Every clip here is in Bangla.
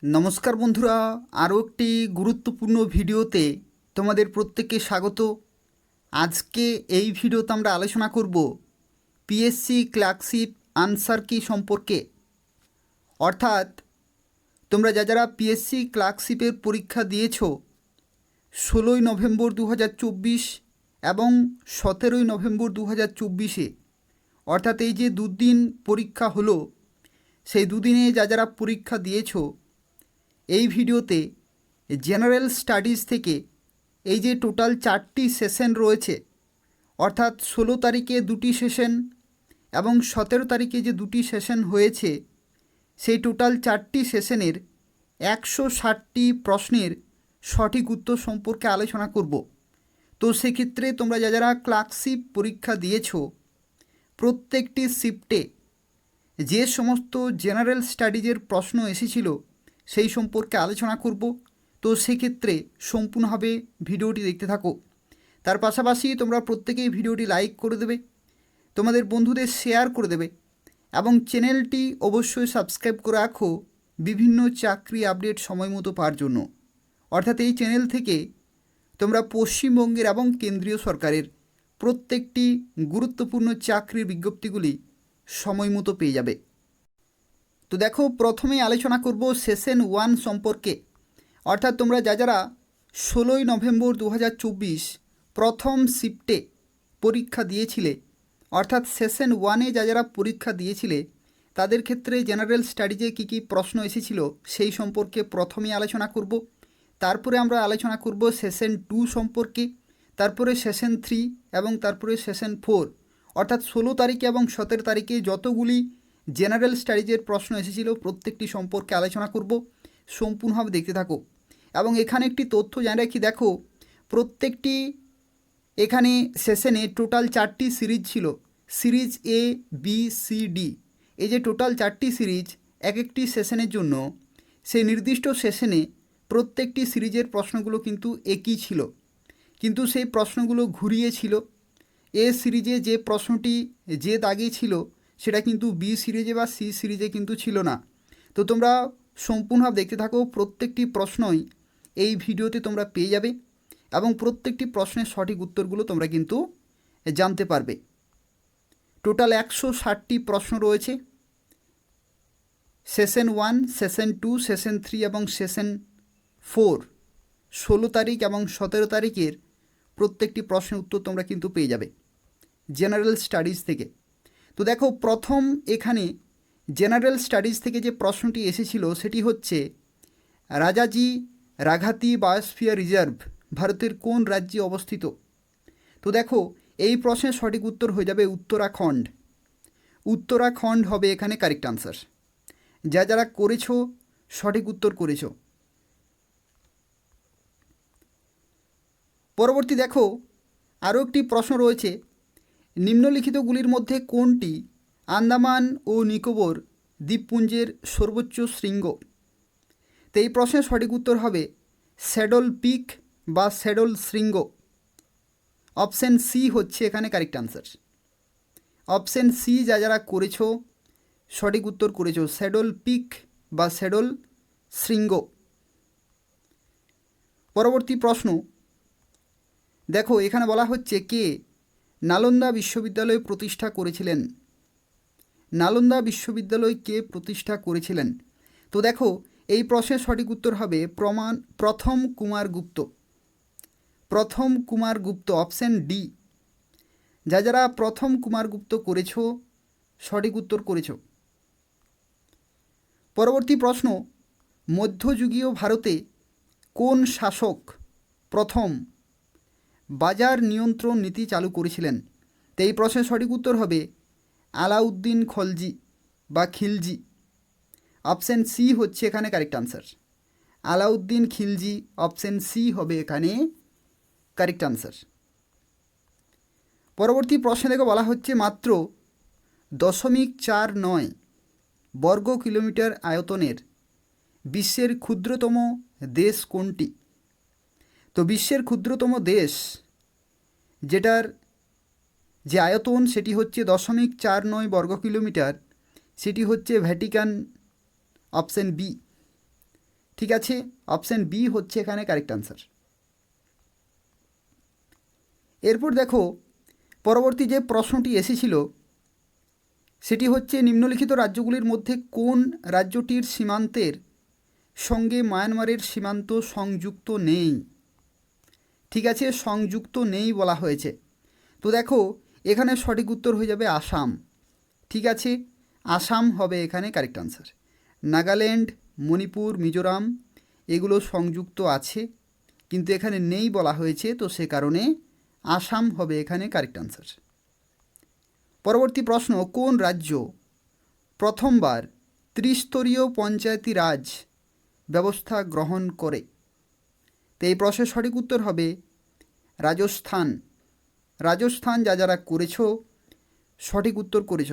নমস্কার বন্ধুরা, আরও একটি গুরুত্বপূর্ণ ভিডিওতে তোমাদের প্রত্যেককে স্বাগত। আজকে এই ভিডিওতে আমরা আলোচনা করব পিএসসি ক্লার্কশিপ আনসার কি সম্পর্কে। অর্থাৎ তোমরা যারা পিএসসি ক্লার্কশিপের পরীক্ষা দিয়েছো 16ই নভেম্বর 2024 এবং 17ই নভেম্বর 2024-এ, অর্থাৎ এই যে দুদিন পরীক্ষা হলো, সেই দুদিনে যারা পরীক্ষা দিয়েছো এই ভিডিওতে জেনারেল স্টাডিজ থেকে এই যে টোটাল 4টি সেশন রয়েছে, অর্থাৎ 16 তারিখে 2টি সেশন এবং 17 তারিখে যে 2টি সেশন হয়েছে, সেই টোটাল 4টি সেশনের 160টি প্রশ্নের সঠিক উত্তর সম্পর্কে আলোচনা করব। তো সেক্ষেত্রে তোমরা যারা ক্লার্কশিপ পরীক্ষা দিয়েছো প্রত্যেকটি শিফটে যে সমস্ত জেনারেল স্টাডিজের প্রশ্ন এসেছিল সেই সম্পর্কে আলোচনা করব। তো সেক্ষেত্রে সম্পূর্ণভাবে ভিডিওটি দেখতে থাকো। তার পাশাপাশি তোমরা প্রত্যেকেই ভিডিওটি লাইক করে দেবে, তোমাদের বন্ধুদের শেয়ার করে দেবে এবং চ্যানেলটি অবশ্যই সাবস্ক্রাইব করে রাখো বিভিন্ন চাকরি আপডেট সময় মতো পাওয়ার জন্য। অর্থাৎ এই চ্যানেল থেকে তোমরা পশ্চিমবঙ্গের এবং কেন্দ্রীয় সরকারের প্রত্যেকটি গুরুত্বপূর্ণ চাকরির বিজ্ঞপ্তিগুলি সময় মতো পেয়ে যাবে। তো দেখো, প্রথমেই আলোচনা করব সেশন 1 সম্পর্কে। অর্থাৎ তোমরা যারা 16ই নভেম্বর 2024 প্রথম শিফটে পরীক্ষা দিয়েছিলে, অর্থাৎ সেশন 1-এ যারা পরীক্ষা দিয়েছিলে তাদের ক্ষেত্রে জেনারেল স্টাডিজে কী কী প্রশ্ন এসেছিল সেই সম্পর্কে প্রথমেই আলোচনা করব। তারপরে আমরা আলোচনা করব সেশন 2 সম্পর্কে, তারপরে সেশন 3 এবং তারপরে সেশন 4। অর্থাৎ 16 তারিখে এবং 17 তারিখে যতগুলি জেনারেল স্টাডিজের প্রশ্ন এসেছিল প্রত্যেকটি সম্পর্কে আলোচনা করব। সম্পূর্ণভাবে দেখতে থাকো। এবং এখানে একটি তথ্য জানিয়ে রাখি, দেখো প্রত্যেকটি এখানে সেশনে টোটাল 4টি সিরিজ ছিল, series A B C D. এই যে টোটাল 4টি সিরিজ এক একটি সেশনের জন্য, সেই নির্দিষ্ট সেশনে প্রত্যেকটি সিরিজের প্রশ্নগুলো কিন্তু একই ছিল, কিন্তু সেই প্রশ্নগুলো ঘুরিয়েছিল। এ সিরিজে যে প্রশ্নটি যে দাগে ছিল সেটা কিন্তু বি সিরিজে বা সি সিরিজে কিন্তু ছিল না। তো তোমরা সম্পূর্ণভাবে দেখতে থাকো, প্রত্যেকটি প্রশ্নই এই ভিডিওতে তোমরা পেয়ে যাবে এবং প্রত্যেকটি প্রশ্নের সঠিক উত্তরগুলো তোমরা কিন্তু জানতে পারবে। টোটাল 160টি প্রশ্ন রয়েছে। সেশন 1, সেশন 2, সেশন 3 এবং সেশন 4 16 তারিখ এবং 17 তারিখের প্রত্যেকটি প্রশ্নের উত্তর তোমরা কিন্তু পেয়ে যাবে জেনারেল স্টাডিজ থেকে। তো দেখো, প্রথম এখানে জেনারেল স্টাডিজ থেকে যে প্রশ্নটি এসেছিল সেটি হচ্ছে, রাজাজি রাঘাতি বায়োস্ফিয়ার রিজার্ভ ভারতের কোন রাজ্যে অবস্থিত? তো দেখো, এই প্রশ্নের সঠিক উত্তর হয়ে যাবে উত্তরাখণ্ড। উত্তরাখণ্ড হবে এখানে কারেক্ট আনসার। যারা করেছো সঠিক উত্তর করেছো। পরবর্তী দেখো, আরও একটি প্রশ্ন রয়েছে, নিম্নলিখিতগুলির মধ্যে কোনটি আন্দামান ও নিকোবর দ্বীপপুঞ্জের সর্বোচ্চ শৃঙ্গ? তো এই প্রশ্নের সঠিক উত্তর হবে স্যাডল পিক বা স্যাডল শৃঙ্গ। অপশান সি হচ্ছে এখানে কারেক্ট আনসার। অপশান সি যারা করেছো সঠিক উত্তর করেছো, স্যাডল পিক বা স্যাডল শৃঙ্গ। পরবর্তী প্রশ্ন দেখো, এখানে বলা হচ্ছে কে নালন্দা বিশ্ববিদ্যালয় প্রতিষ্ঠা করেছিলেন? নালন্দা বিশ্ববিদ্যালয় কে প্রতিষ্ঠা করেছিলেন? তো দেখো, এই প্রশ্নের সঠিক উত্তর হবে প্রথম কুমার গুপ্ত। প্রথম কুমার গুপ্ত, অপশান ডি। যারা প্রথম কুমার গুপ্ত করেছো সঠিক উত্তর করেছো। পরবর্তী প্রশ্ন, মধ্যযুগীয় ভারতে কোন শাসক প্রথম বাজার নিয়ন্ত্রণ নীতি চালু করেছিলেন? তো এই প্রশ্নের সঠিক উত্তর হবে আলাউদ্দিন খলজি বা খিলজি। অপশান সি হচ্ছে এখানে correct answer. Alauddin Khilji, option C হবে এখানে কারেক্ট আনসার। পরবর্তী প্রশ্নে দেখো বলা হচ্ছে, মাত্র 0.49 বর্গ কিলোমিটার আয়তনের বিশ্বের ক্ষুদ্রতম দেশ কোনটি? তো বিশ্বের ক্ষুদ্রতম দেশ যেটার যে আয়তন সেটি হচ্ছে 0.49 বর্গ কিলোমিটার, সেটি হচ্ছে ভ্যাটিকান। Option B. ঠিক আছে, অপশান বি হচ্ছে এখানে কারেক্ট আনসার। এরপর দেখো পরবর্তী যে প্রশ্নটি এসেছিল সেটি হচ্ছে নিম্নলিখিত রাজ্যগুলির মধ্যে কোন রাজ্যটির সীমান্তের সঙ্গে মায়ানমারের সীমান্ত সংযুক্ত নেই। ঠিক আছে, সংযুক্ত নেই বলা হয়েছে। তো দেখো এখানে সঠিক উত্তর হয়ে যাবে আসাম। ঠিক আছে, আসাম হবে এখানে কারেক্ট আনসার। নাগাল্যান্ড, মণিপুর, মিজোরাম এগুলো সংযুক্ত আছে, কিন্তু এখানে নেই বলা হয়েছে, তো সে কারণে আসাম হবে এখানে কারেক্ট আনসার। পরবর্তী প্রশ্ন, কোন রাজ্য প্রথমবার ত্রিস্তরীয় পঞ্চায়েতি রাজ ব্যবস্থা গ্রহণ করে? তো এই প্রশ্নের সঠিক উত্তর হবে রাজস্থান। রাজস্থান যারা করেছ সঠিক উত্তর করেছ।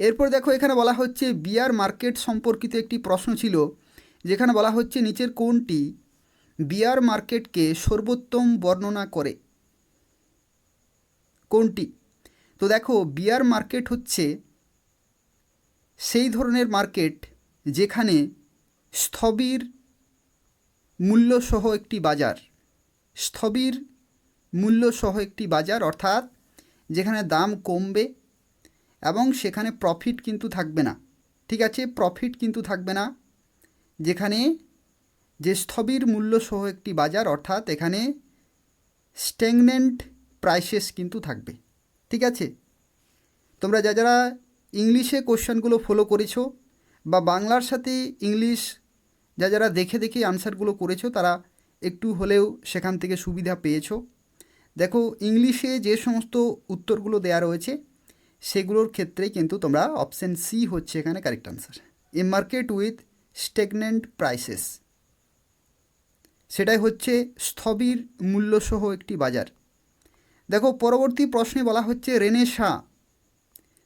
এরপর দেখো এখানে বলা হচ্ছে বিয়ার মার্কেট সম্পর্কিত একটি প্রশ্ন ছিল, যেখানে বলা হচ্ছে নিচের কোনটি বিয়ার মার্কেটকে সর্বোত্তম বর্ণনা করে? কোনটি? তো দেখো বিয়ার মার্কেট হচ্ছে সেই ধরনের মার্কেট যেখানে স্থবির মূল্যসহ একটি বাজার, স্থবির মূল্যসহ একটি বাজার, অর্থাৎ যেখানে দাম কমবে এবং সেখানে প্রফিট কিন্তু থাকবে না। ঠিক আছে, প্রফিট কিন্তু থাকবে না, যেখানে যে স্থবির মূল্যসহ একটি বাজার, অর্থাৎ এখানে স্ট্যাগন্যান্ট প্রাইসেস কিন্তু থাকবে। ঠিক আছে, তোমরা যারা ইংলিশে কোশ্চেনগুলো ফলো করেছো বা বাংলার সাথে ইংলিশ যারা দেখে দেখে আনসারগুলো করেছো, তারা একটু হলেও সেখান থেকে সুবিধা পেয়েছো। দেখো ইংলিশে যে সমস্ত উত্তরগুলো দেওয়া রয়েছে সেগুলোর ক্ষেত্রে কিন্তু তোমরা অপশান সি হচ্ছে এখানে correct answer. A market with stagnant prices, সেটাই হচ্ছে স্থবির মূল্যসহ একটি বাজার। দেখো পরবর্তী প্রশ্নে বলা হচ্ছে রেনেসাঁ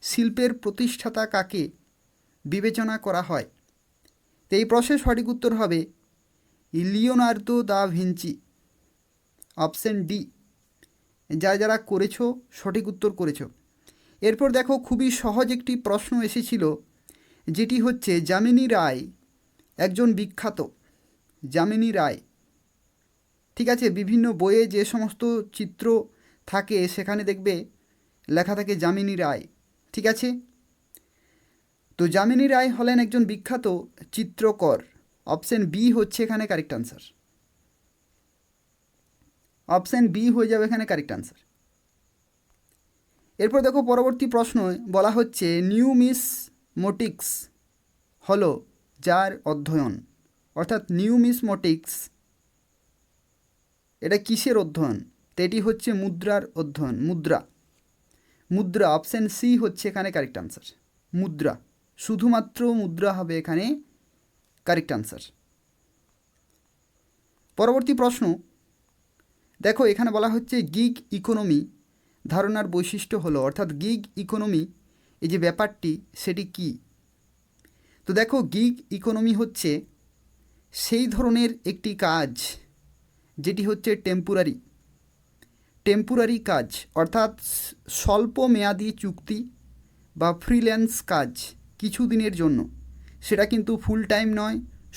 শিল্পের প্রতিষ্ঠাতা কাকে বিবেচনা করা হয়? তো এই প্রশ্নের সঠিক উত্তর হবে Leonardo da Vinci. Option D, যারা করেছো সঠিক উত্তর করেছো। এরপর দেখো খুবই সহজ একটি প্রশ্ন এসেছিল, যেটি হচ্ছে যামিনী রায় একজন বিখ্যাত, যামিনী রায়। ঠিক আছে, বিভিন্ন বইয়ে যে সমস্ত চিত্র থাকে সেখানে দেখবে লেখা থাকে যামিনী রায়। ঠিক আছে, তো যামিনী রায় হলেন একজন বিখ্যাত চিত্রকর। অপশান বি হচ্ছে এখানে কারেক্ট আনসার। অপশান বি হয়ে যাবে এখানে কারেক্ট আনসার। এরপর দেখো পরবর্তী প্রশ্ন বলা হচ্ছে নিউমিসমোটিক্স হলো যার অধ্যয়ন, অর্থাৎ নিউমিসমোটিক্স এটা কিসের অধ্যয়ন? তো এটি হচ্ছে মুদ্রার অধ্যয়ন। মুদ্রা, মুদ্রা অপশান সি হচ্ছে এখানে কারেক্ট আনসার। মুদ্রা, শুধুমাত্র মুদ্রা হবে এখানে কারেক্ট আনসার। পরবর্তী প্রশ্ন দেখো এখানে বলা হচ্ছে গিগ ইকোনমি ধারণার বৈশিষ্ট্য হলো, অর্থাৎ গিগ ইকোনমি এই যে ব্যাপারটি সেটি কি? তো দেখো গিগ ইকোনমি হচ্ছে সেই ধরনের একটি কাজ যেটি হচ্ছে টেম্পোরারি কাজ, অর্থাৎ স্বল্প মেয়াদি চুক্তি বা ফ্রিল্যান্স কাজ কিছু দিনের জন্য। সেটা কিন্তু ফুল টাইম নয়,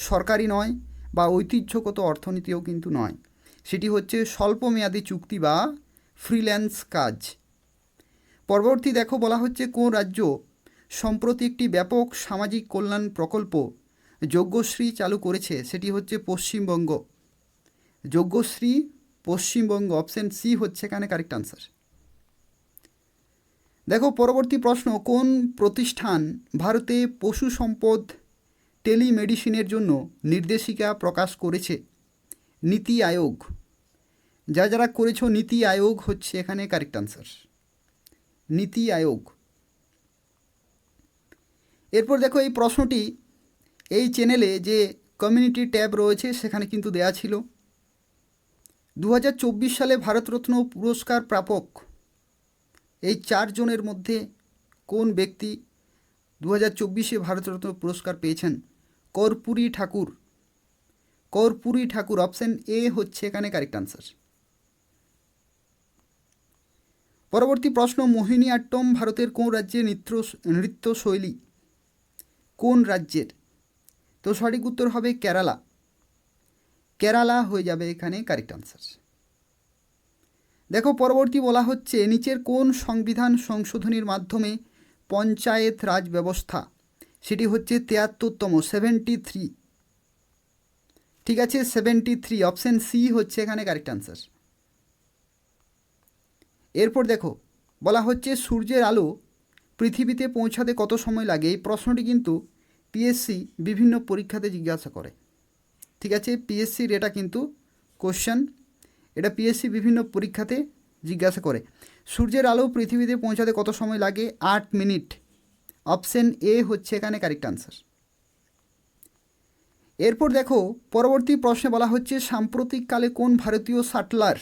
সরকারি নয় বা ঐতিহ্যগত অর্থনীতিও কিন্তু নয়, সেটি হচ্ছে স্বল্প মেয়াদি চুক্তি বা ফ্রিল্যান্স কাজ। পরবর্তী দেখো বলা হচ্ছে কোন রাজ্য সম্প্রতি একটি ব্যাপক সামাজিক কল্যাণ প্রকল্প যজ্ঞশ্রী চালু করেছে? সেটি হচ্ছে পশ্চিমবঙ্গ। যজ্ঞশ্রী পশ্চিমবঙ্গ, অপশান সি হচ্ছে এখানে কারেক্ট আনসার। দেখো পরবর্তী প্রশ্ন, কোন প্রতিষ্ঠান ভারতে পশু সম্পদ টেলিমেডিসিনের জন্য নির্দেশিকা প্রকাশ করেছে? নীতি আয়োগ। যারা করেছো নীতি আয়োগ হচ্ছে এখানে কারেক্ট আনসার। নীতি আয়োগ। এরপর দেখো এই প্রশ্নটি এই চ্যানেলে যে কমিউনিটি ট্যাব রয়েছে সেখানে কিন্তু দেয়া ছিল। 2024 সালে ভারতরত্ন পুরস্কার প্রাপক এই 4 জনের মধ্যে কোন ব্যক্তি 2024-এ ভারতরত্ন পুরস্কার পেয়েছেন? কর্পূরী ঠাকুর। কর্পূরী ঠাকুর, অপশান এ হচ্ছে এখানে কারেক্ট আনসার। পরবর্তী প্রশ্ন, মোহিনীআট্টম ভারতের কোন রাজ্যের নৃত্যশৈলী? কোন রাজ্যের? তো সঠিক উত্তর হবে কেরালা। কেরালা হয়ে যাবে এখানে কারেক্ট আনসার। দেখো পরবর্তী বলা হচ্ছে নিচের কোন সংবিধান সংশোধনীর মাধ্যমে পঞ্চায়েত রাজ ব্যবস্থা, সেটি হচ্ছে 73তম 73, ঠিক আছে 73, অপশন সি হচ্ছে এখানে কারেক্ট আনসার। এরপর দেখো বলা হচ্ছে সূর্যের আলো পৃথিবীতে পৌঁছাতে কত সময় লাগে। এই প্রশ্নটি কিন্তু পিএসসি বিভিন্ন পরীক্ষাতে জিজ্ঞাসা করে, ঠিক আছে পিএসসির এটা কিন্তু কোশ্চেন, এটা পিএসসি বিভিন্ন পরীক্ষাতে জিজ্ঞাসা করে। সূর্যের আলো পৃথিবীতে পৌঁছাতে কত সময় লাগে? 8 মিনিট, অপশন এ হচ্ছে এখানে কারেক্ট আনসার। এরপর দেখো পরবর্তী প্রশ্নে বলা হচ্ছে সাম্প্রতিককালে কোন ভারতীয় শাটলার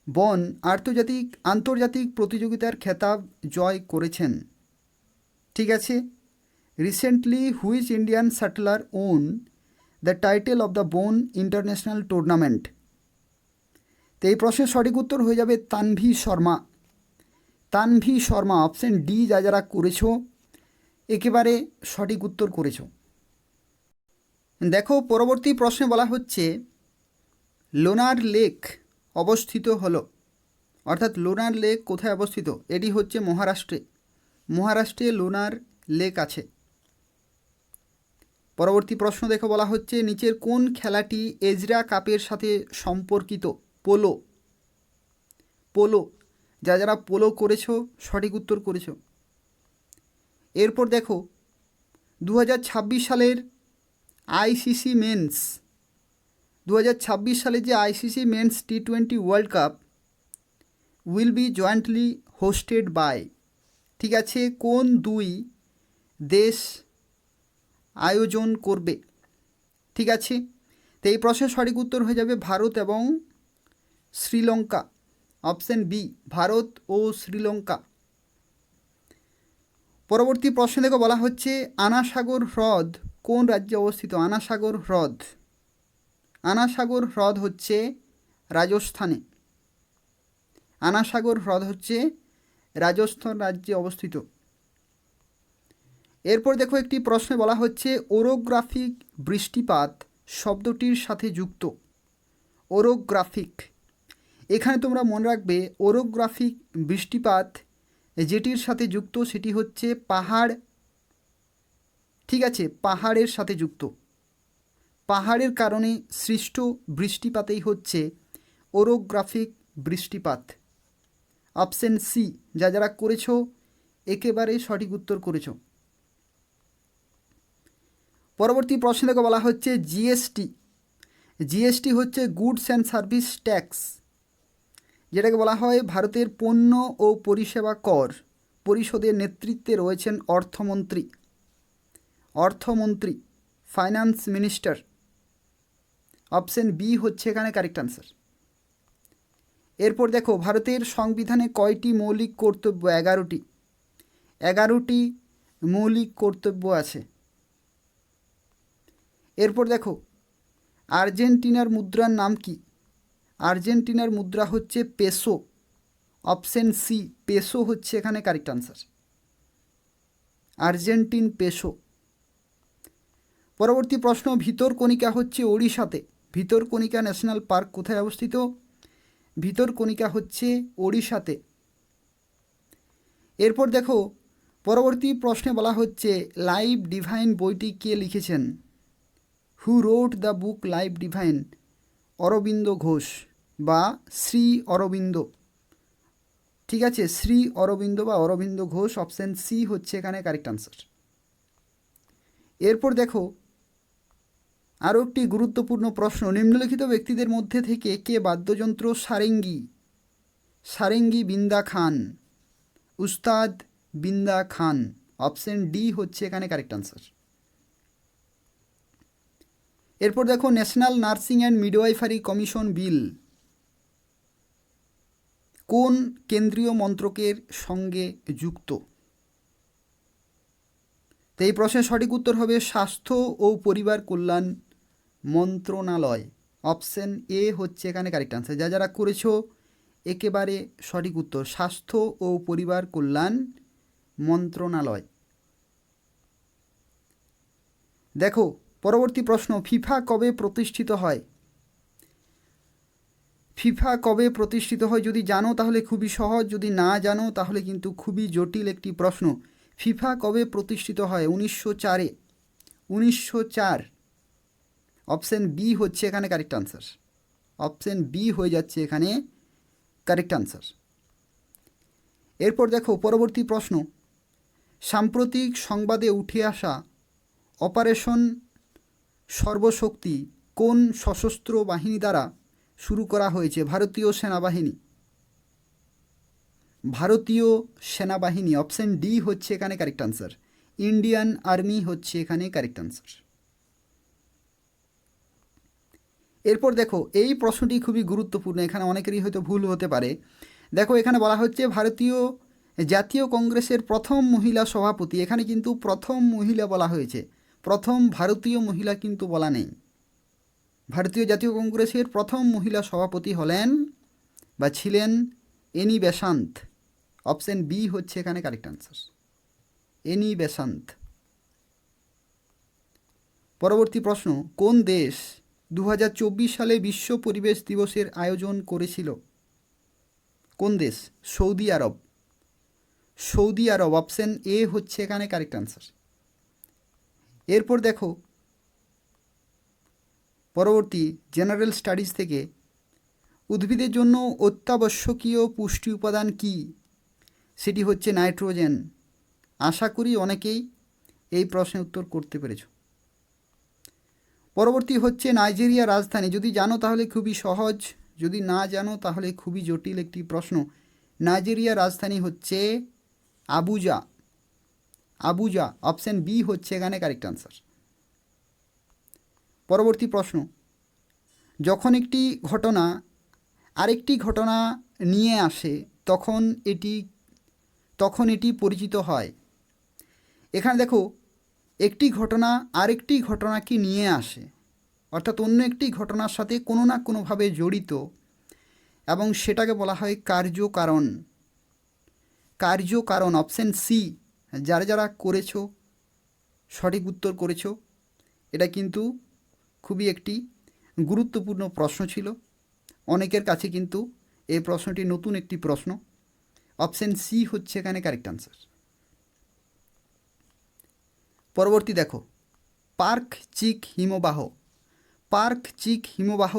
বন আন্তর্জাতিক প্রতিযোগিতার খেতাব জয় করেছেন, ঠিক আছে recently which Indian shuttler won the title of the bone international tournament. তো এই প্রশ্নের সঠিক উত্তর হয়ে যাবে তানভি শর্মা। তানভি শর্মা, অপশন ডি যারা করেছো একেবারে সঠিক উত্তর করেছো। দেখো পরবর্তী প্রশ্নে বলা হচ্ছে লোনার লেক অবস্থিত হলো, অর্থাৎ লোনার লেক কোথায় অবস্থিত? এটি হচ্ছে মহারাষ্ট্রে লোনার লেক আছে। পরবর্তী প্রশ্ন দেখো বলা হচ্ছে নিচের কোন খেলাটি এজরা কাপের সাথে সম্পর্কিত? পোলো, যারা পোলো করেছো সঠিক উত্তর করেছো। এরপর দেখো 2026 সালের আইসিসি মেন্স 2026 সালে যে আইসিসি মেন্স টি20 world cup will be jointly hosted by, ঠিক আছে কোন দুই দেশ আয়োজন করবে? ঠিক আছে, তো এই প্রশ্নের সঠিক উত্তর হয়ে যাবে ভারত এবং শ্রীলঙ্কা, অপশন বি ভারত ও শ্রীলঙ্কা। পরবর্তী প্রশ্ন দেখো বলা হচ্ছে আনাসাগর হ্রদ কোন রাজ্যে অবস্থিত? আনাসাগর হ্রদ হচ্ছে রাজস্থানে। আনাসাগর হ্রদ হচ্ছে রাজস্থান রাজ্যে অবস্থিত। এরপর দেখো একটি প্রশ্নে বলা হচ্ছে ওরোগ্রাফিক বৃষ্টিপাত শব্দটির সাথে যুক্ত। ওরোগ্রাফিক, এখানে তোমরা মনে রাখবে ওরোগ্রাফিক বৃষ্টিপাত যেটির সাথে যুক্ত সেটি হচ্ছে পাহাড়, ঠিক আছে পাহাড়ের সাথে যুক্ত। পাহাড়ের কারণে সৃষ্ট বৃষ্টিপাতেই হচ্ছে ওরোগ্রাফিক বৃষ্টিপাত, অপশন সি যারা করেছো একেবারে সঠিক উত্তর করেছো। পরবর্তী প্রশ্ন থেকে বলা হচ্ছে জিএসটি হচ্ছে গুডস অ্যান্ড সার্ভিস ট্যাক্স, যেটাকে বলা হয় ভারতের পণ্য ও পরিষেবা কর পরিষদের নেতৃত্বে রয়েছেন অর্থমন্ত্রী ফাইন্যান্স মিনিস্টার, অপশন বি হচ্ছে এখানে কারেক্ট আনসার। এরপর দেখো ভারতের সংবিধানে কয়টি মৌলিক কর্তব্য? 11টি মৌলিক কর্তব্য আছে। এরপর দেখো আর্জেন্টিনার মুদ্রার নাম কি? আর্জেন্টিনার মুদ্রা হচ্ছে পেসো, অপশন সি পেসো হচ্ছে এখানে কারেক্ট আনসার, আর্জেন্টিন পেসো। পরবর্তী প্রশ্ন ভিতরকণিকা হচ্ছে ওড়িশাতে, ভিতরকণিকা ন্যাশনাল পার্ক কোথায় অবস্থিত? ভিতরকণিকা হচ্ছে ওড়িশাতে। এরপর দেখো পরবর্তী প্রশ্নে বলা হচ্ছে লাইভ ডিভাইন বইটি কে লিখেছেন? Who wrote the book life divine? Aurobindo Ghosh বা শ্রী অরবিন্দ, ঠিক আছে শ্রী অরবিন্দ বা অরবিন্দ ঘোষ, অপশন সি হচ্ছে এখানে কারেক্ট আনসার। এরপর দেখো আরও একটি গুরুত্বপূর্ণ প্রশ্ন নিম্নলিখিত ব্যক্তিদের মধ্যে থেকে কে বাদ্যযন্ত্র সারেঙ্গি বিন্দা খান? উস্তাদ বিন্দা খান, অপশন ডি হচ্ছে এখানে কারেক্ট আনসার। এরপর দেখো national nursing and midwifery commission bill কোন কেন্দ্রীয় মন্ত্রকের সঙ্গে যুক্ত? তো এই প্রশ্নের সঠিক উত্তর হবে স্বাস্থ্য ও পরিবার কল্যাণ মন্ত্রণালয়, অপশন এ হচ্ছে এখানে কারেক্ট আনসার। যারা করেছো একেবারে সঠিক উত্তর স্বাস্থ্য ও পরিবার কল্যাণ মন্ত্রণালয়। দেখো পরবর্তী প্রশ্ন, ফিফা কবে প্রতিষ্ঠিত হয়? ফিফা কবে প্রতিষ্ঠিত হয় যদি জানো তাহলে খুবই সহজ, যদি না জানো তাহলে কিন্তু খুবই জটিল একটি প্রশ্ন। ফিফা কবে প্রতিষ্ঠিত হয়? 1904-এ। 1904। অপশান বি হচ্ছে এখানে কারেক্ট আনসার। অপশান বি হয়ে যাচ্ছে এখানে কারেক্ট আনসার। এরপর দেখো পরবর্তী প্রশ্ন, সাম্প্রতিক সংবাদে উঠে আসা অপারেশন সর্বশক্তি কোন সশস্ত্র বাহিনী দ্বারা শুরু করা হয়েছে? ভারতীয় সেনাবাহিনী। ভারতীয় সেনাবাহিনী। অপশান ডি হচ্ছে এখানে কারেক্ট আনসার। ইন্ডিয়ান আর্মি হচ্ছে এখানে কারেক্ট আনসার। এরপর দেখো এই প্রশ্নটি খুবই গুরুত্বপূর্ণ, এখানে অনেকেরই হয়তো ভুল হতে পারে। দেখো এখানে বলা হচ্ছে ভারতীয় জাতীয় কংগ্রেসের প্রথম মহিলা সভাপতি, এখানে কিন্তু প্রথম মহিলা বলা হয়েছে, প্রথম ভারতীয় মহিলা কিন্তু বলা নেই। ভারতীয় জাতীয় কংগ্রেসের প্রথম মহিলা সভাপতি হলেন বা ছিলেন এনি বেসান্ত। অপশান বি হচ্ছে এখানে কারেক্ট আনসার, এনি বেসান্ত। পরবর্তী প্রশ্ন, কোন দেশ 2024 সালে বিশ্ব পরিবেশ দিবসের আয়োজন করেছিল? কোন দেশ? Saudi Arab. Saudi Arab. Option A হচ্ছে এখানে কারেক্ট আনসার। এরপর দেখো পরবর্তী জেনারেল স্টাডিজ থেকে, উদ্ভিদের জন্য অত্যাবশ্যকীয় পুষ্টি উপাদান কি? সেটি হচ্ছে নাইট্রোজেন। আশা করি অনেকেই এই প্রশ্নের উত্তর করতে পেরেছ। পরবর্তী হচ্ছে নাইজেরিয়া রাজধানী, যদি জানো তাহলে খুবই সহজ, যদি না জানো তাহলে খুবই জটিল একটি প্রশ্ন। নাইজেরিয়া রাজধানী হচ্ছে আবুজা। আবুজা। অপশান বি হচ্ছে এখানে কারেক্ট আনসার। পরবর্তী প্রশ্ন, যখন একটি ঘটনা আরেকটি ঘটনা নিয়ে আসে তখন এটি পরিচিত হয়। এখানে দেখো একটি ঘটনা আরেকটি ঘটনাকে নিয়ে আসে, অর্থাৎ অন্য একটি ঘটনার সাথে কোনো না কোনোভাবে জড়িত, এবং সেটাকে বলা হয় কার্যকারণ। কার্যকারণ। Option C. যারা যারা করেছো সঠিক উত্তর করেছো, এটা কিন্তু খুবই একটি গুরুত্বপূর্ণ প্রশ্ন ছিল, অনেকের কাছে কিন্তু এই প্রশ্নটি নতুন একটি প্রশ্ন। অপশান সি হচ্ছে এখানে কারেক্ট আনসার। পরবর্তী দেখো, পার্ক চিক হিমবাহ। পার্ক চিক হিমবাহ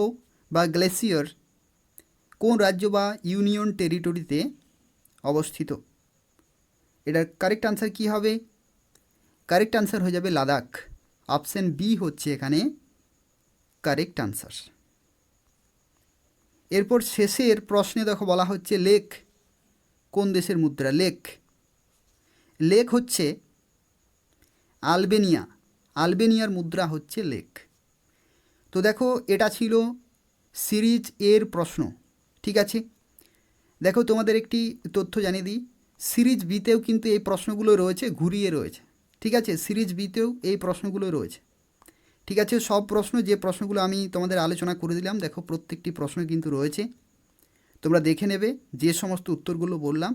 বা গ্লেসিয়ার কোন রাজ্য বা ইউনিয়ন টেরিটরিতে অবস্থিত? এটার কারেক্ট আনসার কী হবে? কারেক্ট আনসার হয়ে যাবে লাদাখ। অপশান বি হচ্ছে এখানে কারেক্ট আনসার। এরপর শেষের প্রশ্নে দেখো বলা হচ্ছে লেক কোন দেশের মুদ্রা? লেক। লেক হচ্ছে আলবেনিয়া। আলবেনিয়ার মুদ্রা হচ্ছে লেক। তো দেখো এটা ছিল সিরিজ এর প্রশ্ন, ঠিক আছে। দেখো তোমাদের একটি তথ্য জানিয়ে দিই, সিরিজ বিতেও কিন্তু এই প্রশ্নগুলো রয়েছে, ঘুরিয়ে রয়েছে, ঠিক আছে। সিরিজ বিতেও এই প্রশ্নগুলো রয়েছে, ঠিক আছে। সব প্রশ্ন, যে প্রশ্নগুলো আমি তোমাদের আলোচনা করে দিলাম, দেখো প্রত্যেকটি প্রশ্ন কিন্তু রয়েছে, তোমরা দেখে নেবে। যে সমস্ত উত্তরগুলো বললাম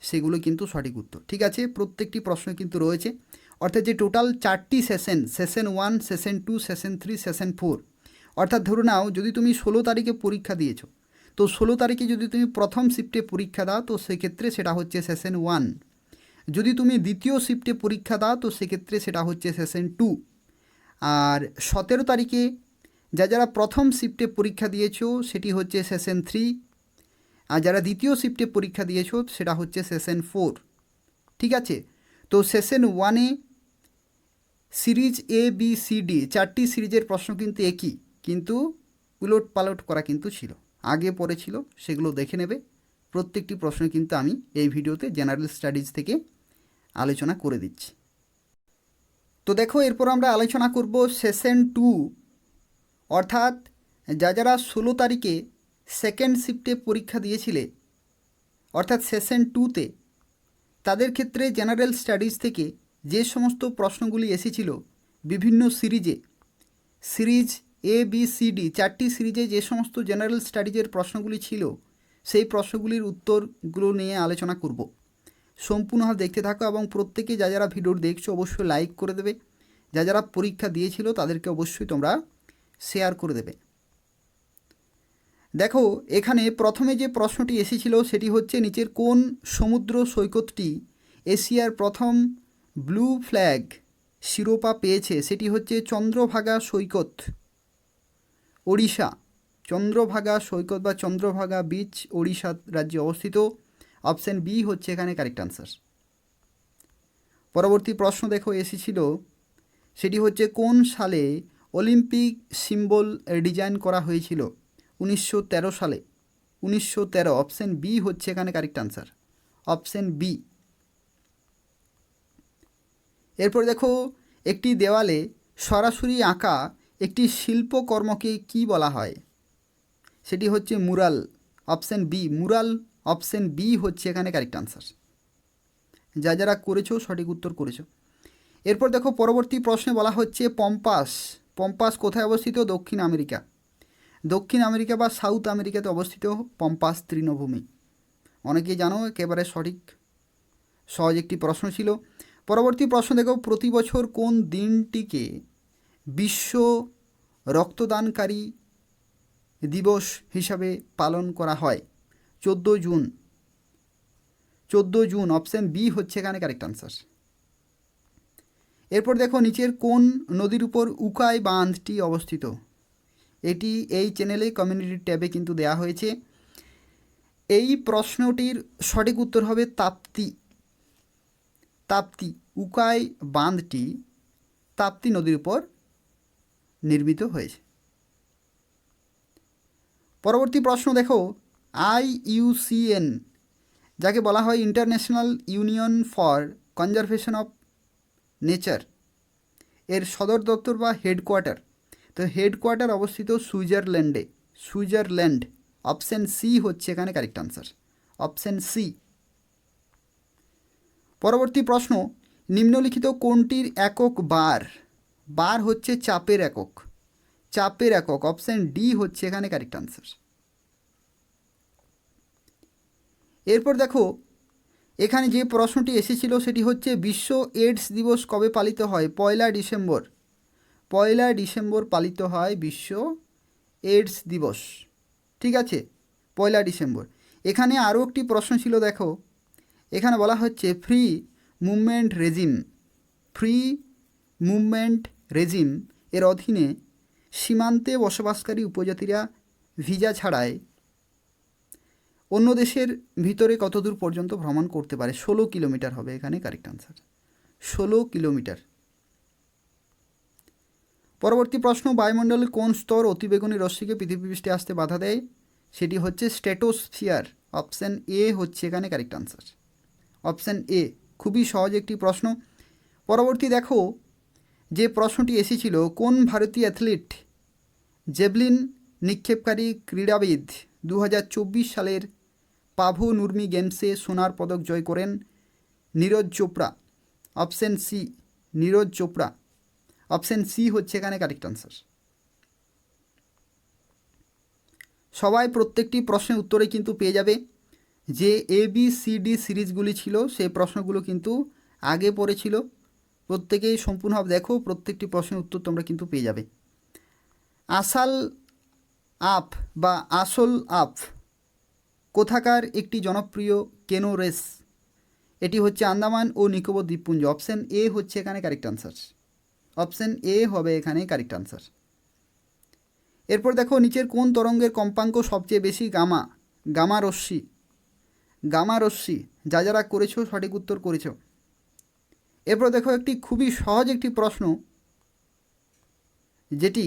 সেগুলো কিন্তু সঠিক উত্তর, ঠিক আছে। প্রত্যেকটি প্রশ্ন কিন্তু রয়েছে, অর্থাৎ যে টোটাল 4টি session, session 1, session 2, session 3, session 4, অর্থাৎ ধরে নাও যদি তুমি 16 তারিখে পরীক্ষা দিয়েছো, তো 16 তারিখে যদি তুমি প্রথম শিফটে পরীক্ষা দাও তো সেক্ষেত্রে সেটা হচ্ছে সেশন 1। যদি তুমি দ্বিতীয় শিফটে পরীক্ষা দাও তো সেক্ষেত্রে সেটা হচ্ছে সেশন 2। আর 17 তারিখে যারা প্রথম শিফটে পরীক্ষা দিয়েছো সেটি হচ্ছে সেশন 3, আর যারা দ্বিতীয় শিফটে পরীক্ষা দিয়েছো সেটা হচ্ছে সেশন 4, ঠিক আছে। তো session 1-এ series A B C D 4টি সিরিজের প্রশ্ন কিন্তু একই, কিন্তু উলট পালট করা কিন্তু ছিল, আগে পরে ছিল, সেগুলো দেখে নেবে। প্রত্যেকটি প্রশ্ন কিন্তু আমি এই ভিডিওতে জেনারেল স্টাডিজ থেকে আলোচনা করে দিচ্ছি। তো দেখো এরপর আমরা আলোচনা করব সেশন 2, অর্থাৎ যারা 16 তারিখে সেকেন্ড শিফটে পরীক্ষা দিয়েছিলে, অর্থাৎ সেশন 2-তে, তাদের ক্ষেত্রে জেনারেল স্টাডিজ থেকে যে সমস্ত প্রশ্নগুলি এসেছিল বিভিন্ন সিরিজে, series A B C D 4টি সিরিজে যে সমস্ত জেনারেল স্টাডিজের প্রশ্নগুলি ছিল সেই প্রশ্নগুলির উত্তরগুলো নিয়ে আলোচনা করব। সম্পূর্ণভাবে দেখতে থাকো এবং প্রত্যেকে যারা ভিডিও দেখছো অবশ্যই লাইক করে দেবে, যারা পরীক্ষা দিয়েছিল তাদেরকে অবশ্যই তোমরা শেয়ার করে দেবে। দেখো এখানে প্রথমে যে প্রশ্নটি এসেছিল সেটি হচ্ছে নিচের কোন সমুদ্র সৈকতটি এশিয়ার প্রথম ব্লু ফ্ল্যাগ শিরোপা পেয়েছে? সেটি হচ্ছে চন্দ্রভাগা সৈকত, ওড়িশা। চন্দ্রভাগা সৈকত বা চন্দ্রভাগা বিচ ওড়িশা রাজ্যে অবস্থিত। অপশান বি হচ্ছে এখানে কারেক্ট আনসার। পরবর্তী প্রশ্ন দেখো এসেছিল, সেটি হচ্ছে কোন সালে অলিম্পিক সিম্বল ডিজাইন করা হয়েছিল? 1913 সালে। 1913, অপশান বি হচ্ছে এখানে কারেক্ট আনসার, অপশান বি। এরপর দেখো একটি দেওয়ালে সরাসরি আঁকা একটি শিল্পকর্মকে কি বলা হয়? সেটি হচ্ছে mural, option B, mural. Option B হচ্ছে এখানে কারেক্ট আনসার। যারা করেছো সঠিক উত্তর করেছো। এরপর দেখো পরবর্তী প্রশ্নে বলা হচ্ছে পম্পাস। পম্পাস কোথায় অবস্থিত? দক্ষিণ আমেরিকা। দক্ষিণ আমেরিকা বা সাউথ আমেরিকাতে অবস্থিত পম্পাস তৃণভূমি। অনেকেই জানো, একেবারে সঠিক, সহজ একটি প্রশ্ন ছিল। পরবর্তী প্রশ্ন দেখো, প্রতি বছর কোন দিনটিকে বিশ্ব রক্তদানকারী দিবস হিসাবে পালন করা হয়? 14 জুন। 14 জুন, অপশান বি হচ্ছে এখানে কারেক্ট আনসার। এরপর দেখো নিচের কোন নদীর উপর উকাই বাঁধটি অবস্থিত? এটি এই চ্যানেলে কমিউনিটি ট্যাবে কিন্তু দেয়া হয়েছে। এই প্রশ্নটির সঠিক উত্তর হবে তাপ্তি। তাপ্তি, উকাই বাঁধটি তাপ্তি নদীর উপর নির্মিত হয়েছে। পরবর্তী প্রশ্ন দেখো, IUCN যাকে বলা হয় international union for conservation of nature, এর সদর দপ্তর বা হেডকোয়ার্টার, তো হেডকোয়ার্টার অবস্থিত সুইজারল্যান্ডে। সুইজারল্যান্ড, অপশান সি হচ্ছে এখানে কারেক্ট আনসার, অপশান সি। পরবর্তী প্রশ্ন, নিম্নলিখিত কোনটির একক বার? বার হচ্ছে চাপের একক, চাপের একক, অপশান ডি হচ্ছে এখানে কারেক্ট আনসার। এরপর দেখো এখানে যে প্রশ্নটি এসেছিল সেটি হচ্ছে বিশ্ব এইডস দিবস কবে পালিত হয়? 1 ডিসেম্বর। 1 ডিসেম্বর পালিত হয় বিশ্ব এইডস দিবস। ঠিক আছে, 1 ডিসেম্বর। এখানে আরও একটি প্রশ্ন ছিল, দেখো এখানে বলা হচ্ছে free movement regime. Free movement regime এর অধীনে সীমান্তে বসবাসকারী উপজাতিরা ভিসা ছাড়াই অন্য দেশের ভিতরে কতদূর পর্যন্ত ভ্রমণ করতে পারে? 16 কিলোমিটার হবে এখানে কারেক্ট আনসার, 16 কিলোমিটার। পরবর্তী প্রশ্ন, বায়ুমণ্ডলের কোন স্তর অতিবেগুনি রশ্মিকে পৃথিবী পৃষ্ঠে আসতে বাধা দেয়? সেটি হচ্ছে স্ট্র্যাটোস্ফিয়ার, অপশান এ হচ্ছে এখানে কারেক্ট আনসার, অপশান এ। খুবই সহজ একটি প্রশ্ন। পরবর্তী দেখো যে প্রশ্নটি এসেছিল, কোন ভারতীয় অ্যাথলিট জেভলিন নিক্ষেপকারী ক্রীড়াবিদ 2024 সালের পাভো নুরমি গেমসে সোনার পদক জয় করেন? Neeraj Chopra, option C, Neeraj Chopra, option C হচ্ছে এখানে কারেক্ট আনসার। সবাই প্রত্যেকটি প্রশ্নের উত্তরে কিন্তু পেয়ে যাবে। যে ABCD সিরিজগুলি ছিল সেই প্রশ্নগুলো কিন্তু আগে পড়েছিল, প্রত্যেকেই সম্পূর্ণভাবে দেখো, প্রত্যেকটি প্রশ্নের উত্তর তোমরা কিন্তু পেয়ে যাবে। আসাল আপ বা আসল আপ কোথাকার একটি জনপ্রিয় কেনো রেস? এটি হচ্ছে আন্দামান ও নিকোবর দ্বীপপুঞ্জ, অপশান এ হচ্ছে এখানে কারেক্ট আনসার, অপশান এ হবে এখানে কারেক্ট আনসার। এরপর দেখো নিচের কোন তরঙ্গের কম্পাঙ্ক সবচেয়ে বেশি? গামা, গামা রশ্মি, গামা রশ্মি। যারা করেছো সঠিক উত্তর করেছো। এরপর দেখো একটি খুবই সহজ একটি প্রশ্ন যেটি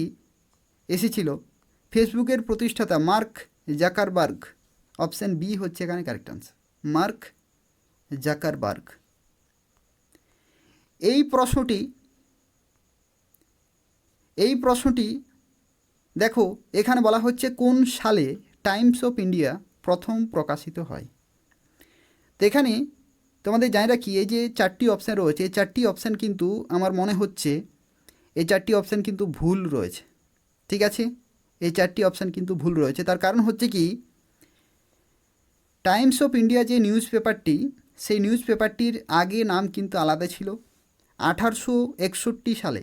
এসেছিল, ফেসবুকের প্রতিষ্ঠাতা মার্ক জাকারবার্গ, অপশান বি হচ্ছে এখানে কারেক্ট আনসার, মার্ক জাকারবার্গ। এই প্রশ্নটি দেখো এখানে বলা হচ্ছে কোন সালে টাইমস অফ ইন্ডিয়া প্রথম প্রকাশিত হয়? তো এখানে তোমাদের জানি রাখি, এই যে 4টি অপশান রয়েছে, এই 4টি অপশান কিন্তু আমার মনে হচ্ছে এই 4টি অপশান কিন্তু ভুল রয়েছে। ঠিক আছে, এই 4টি অপশান কিন্তু ভুল রয়েছে। তার কারণ হচ্ছে কি, টাইমস অফ ইন্ডিয়া যে নিউজ পেপারটি, সেই নিউজ পেপারটির আগে নাম কিন্তু আলাদা ছিল। 1861 সালে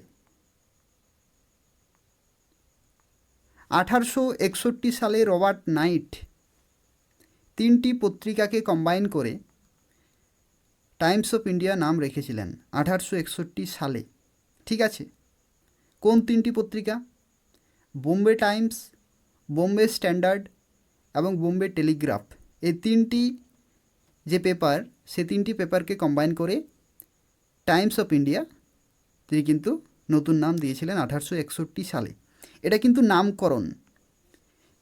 1861 সালে রবার্ট নাইট 3টি পত্রিকাকে কম্বাইন করে টাইমস অফ ইন্ডিয়া নাম রেখেছিলেন 1861 সালে। ঠিক আছে, কোন 3টি পত্রিকা? বোম্বে টাইমস, বোম্বে স্ট্যান্ডার্ড এবং বোম্বে টেলিগ্রাফ। এই 3টি যে পেপার, সে 3টি পেপারকে কম্বাইন করে টাইমস অফ ইন্ডিয়া তিনি কিন্তু নতুন নাম দিয়েছিলেন 1861 সালে। এটা কিন্তু নামকরণ,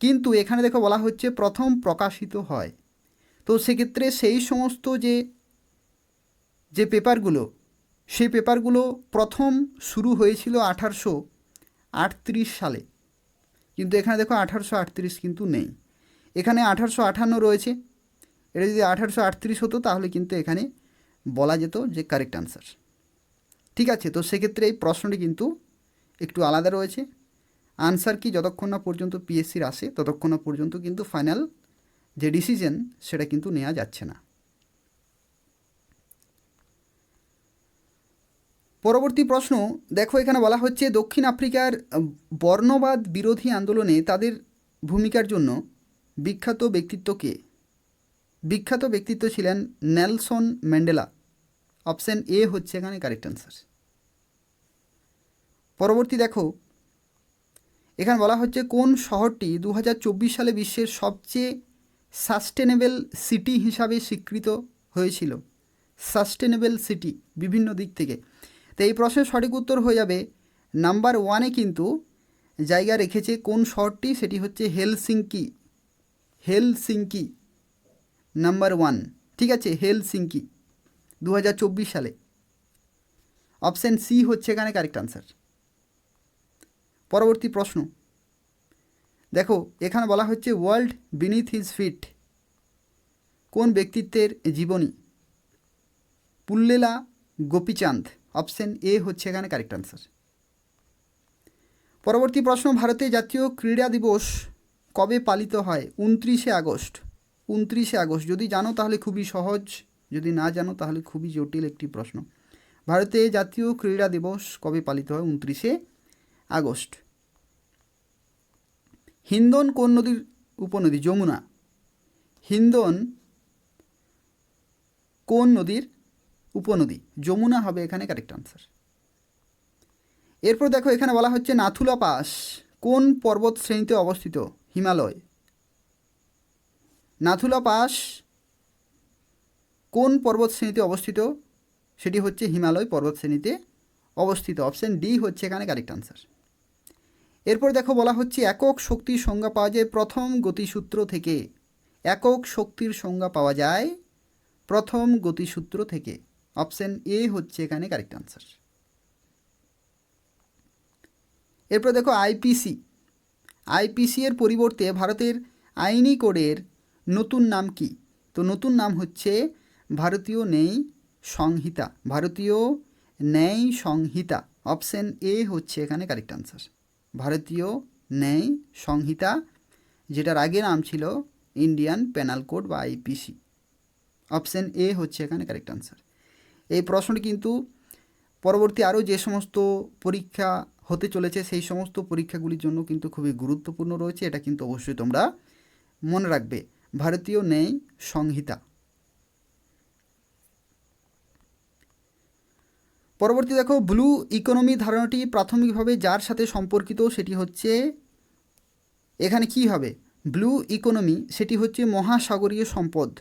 কিন্তু এখানে দেখো বলা হচ্ছে প্রথম প্রকাশিত হয়। তো সেক্ষেত্রে সেই সমস্ত যে পেপারগুলো, সেই পেপারগুলো প্রথম শুরু হয়েছিল 1838 সালে, কিন্তু এখানে দেখো 1838 কিন্তু নেই, এখানে 1858 রয়েছে। এটা যদি 1838 হতো তাহলে কিন্তু এখানে বলা যেত যে কারেক্ট আনসার। ঠিক আছে, তো সেক্ষেত্রে এই প্রশ্নটি কিন্তু একটু আলাদা রয়েছে। আনসার কি যতক্ষণ না পর্যন্ত পিএসসির আসে ততক্ষণ না পর্যন্ত কিন্তু ফাইনাল যে ডিসিশন সেটা কিন্তু নেওয়া যাচ্ছে না। পরবর্তী প্রশ্ন দেখো, এখানে বলা হচ্ছে দক্ষিণ আফ্রিকার বর্ণবাদ বিরোধী আন্দোলনে তাদের ভূমিকার জন্য বিখ্যাত ব্যক্তিত্ব কে? বিখ্যাত ব্যক্তিত্ব ছিলেন নেলসন ম্যান্ডেলা। অপশান এ হচ্ছে এখানে কারেক্ট আনসার। পরবর্তী দেখো, এখানে বলা হচ্ছে কোন শহরটি 2024 সালে বিশ্বের সবচেয়ে সাস্টেনেবল সিটি হিসাবে স্বীকৃত হয়েছিল? সাস্টেনেবল সিটি বিভিন্ন দিক থেকে। তো এই প্রশ্নের সঠিক উত্তর হয়ে যাবে নাম্বার 1-এ কিন্তু জায়গা রেখেছে কোন শহরটি, সেটি হচ্ছে হেলসিঙ্কি। হেলসিঙ্কি নাম্বার 1, ঠিক আছে, হেলসিঙ্কি 2024 সালে। অপশান সি হচ্ছে এখানে কারেক্ট আনসার। পরবর্তী প্রশ্ন দেখো, এখানে বলা হচ্ছে ওয়ার্ল্ড বিনিথ হিজ ফিট কোন ব্যক্তিত্বের জীবনী? পুল্লেলা গোপীচাঁদ। অপশান এ হচ্ছে এখানে কারেক্ট আনসার। পরবর্তী প্রশ্ন, ভারতের জাতীয় ক্রীড়া দিবস কবে পালিত হয়? 29শে আগস্ট। 29শে আগস্ট। যদি জানো তাহলে খুবই সহজ, যদি না জানো তাহলে খুবই জটিল একটি প্রশ্ন। ভারতের জাতীয় ক্রীড়া দিবস কবে পালিত হয়? 29শে আগস্ট। হিন্দন কোন নদীর উপনদী? যমুনা। হিন্দন কোন নদীর উপনদী? যমুনা হবে এখানে কারেক্ট আনসার। এরপর দেখো, এখানে বলা হচ্ছে নাথুলা পাস কোন পর্বত শ্রেণীতে অবস্থিত? হিমালয়। নাথুলা পাস কোন পর্বত শ্রেণীতে অবস্থিত? সেটি হচ্ছে হিমালয় পর্বত শ্রেণীতে অবস্থিত। অপশান ডি হচ্ছে এখানে কারেক্ট আনসার। এরপর দেখো বলা হচ্ছে একক শক্তির সংজ্ঞা পাওয়া যায় প্রথম গতিসূত্র থেকে। একক শক্তির সংজ্ঞা পাওয়া যায় প্রথম গতিসূত্র থেকে। অপশান এ হচ্ছে এখানে কারেক্ট আনসার। এরপর দেখো আইপিসি। আইপিসি এর পরিবর্তে ভারতের আইনি কোডের নতুন নাম কি? তো নতুন নাম হচ্ছে ভারতীয় ন্যায় সংহিতা। ভারতীয় ন্যায় সংহিতা। অপশান এ হচ্ছে এখানে কারেক্ট আনসার। ভারতীয় ন্যায় সংহিতা, যেটার আগে নাম ছিল ইন্ডিয়ান পেনাল কোড বা আইপিসি। অপশান এ হচ্ছে এখানে কারেক্ট আনসার। এই প্রশ্নটি কিন্তু পরবর্তী আরও যে সমস্ত পরীক্ষা হতে চলেছে সেই সমস্ত পরীক্ষাগুলির জন্য কিন্তু খুবই গুরুত্বপূর্ণ রয়েছে। এটা কিন্তু অবশ্যই তোমরা মনে রাখবে, ভারতীয় ন্যায় সংহিতা। পরবর্তী দেখো, ব্লু ইকোনমি ধারণাটি প্রাথমিকভাবে যার সাথে সম্পর্কিত সেটি হচ্ছে এখানে কি হবে? ব্লু ইকোনমি সেটি হচ্ছে মহাসাগরীয় সম্পদ।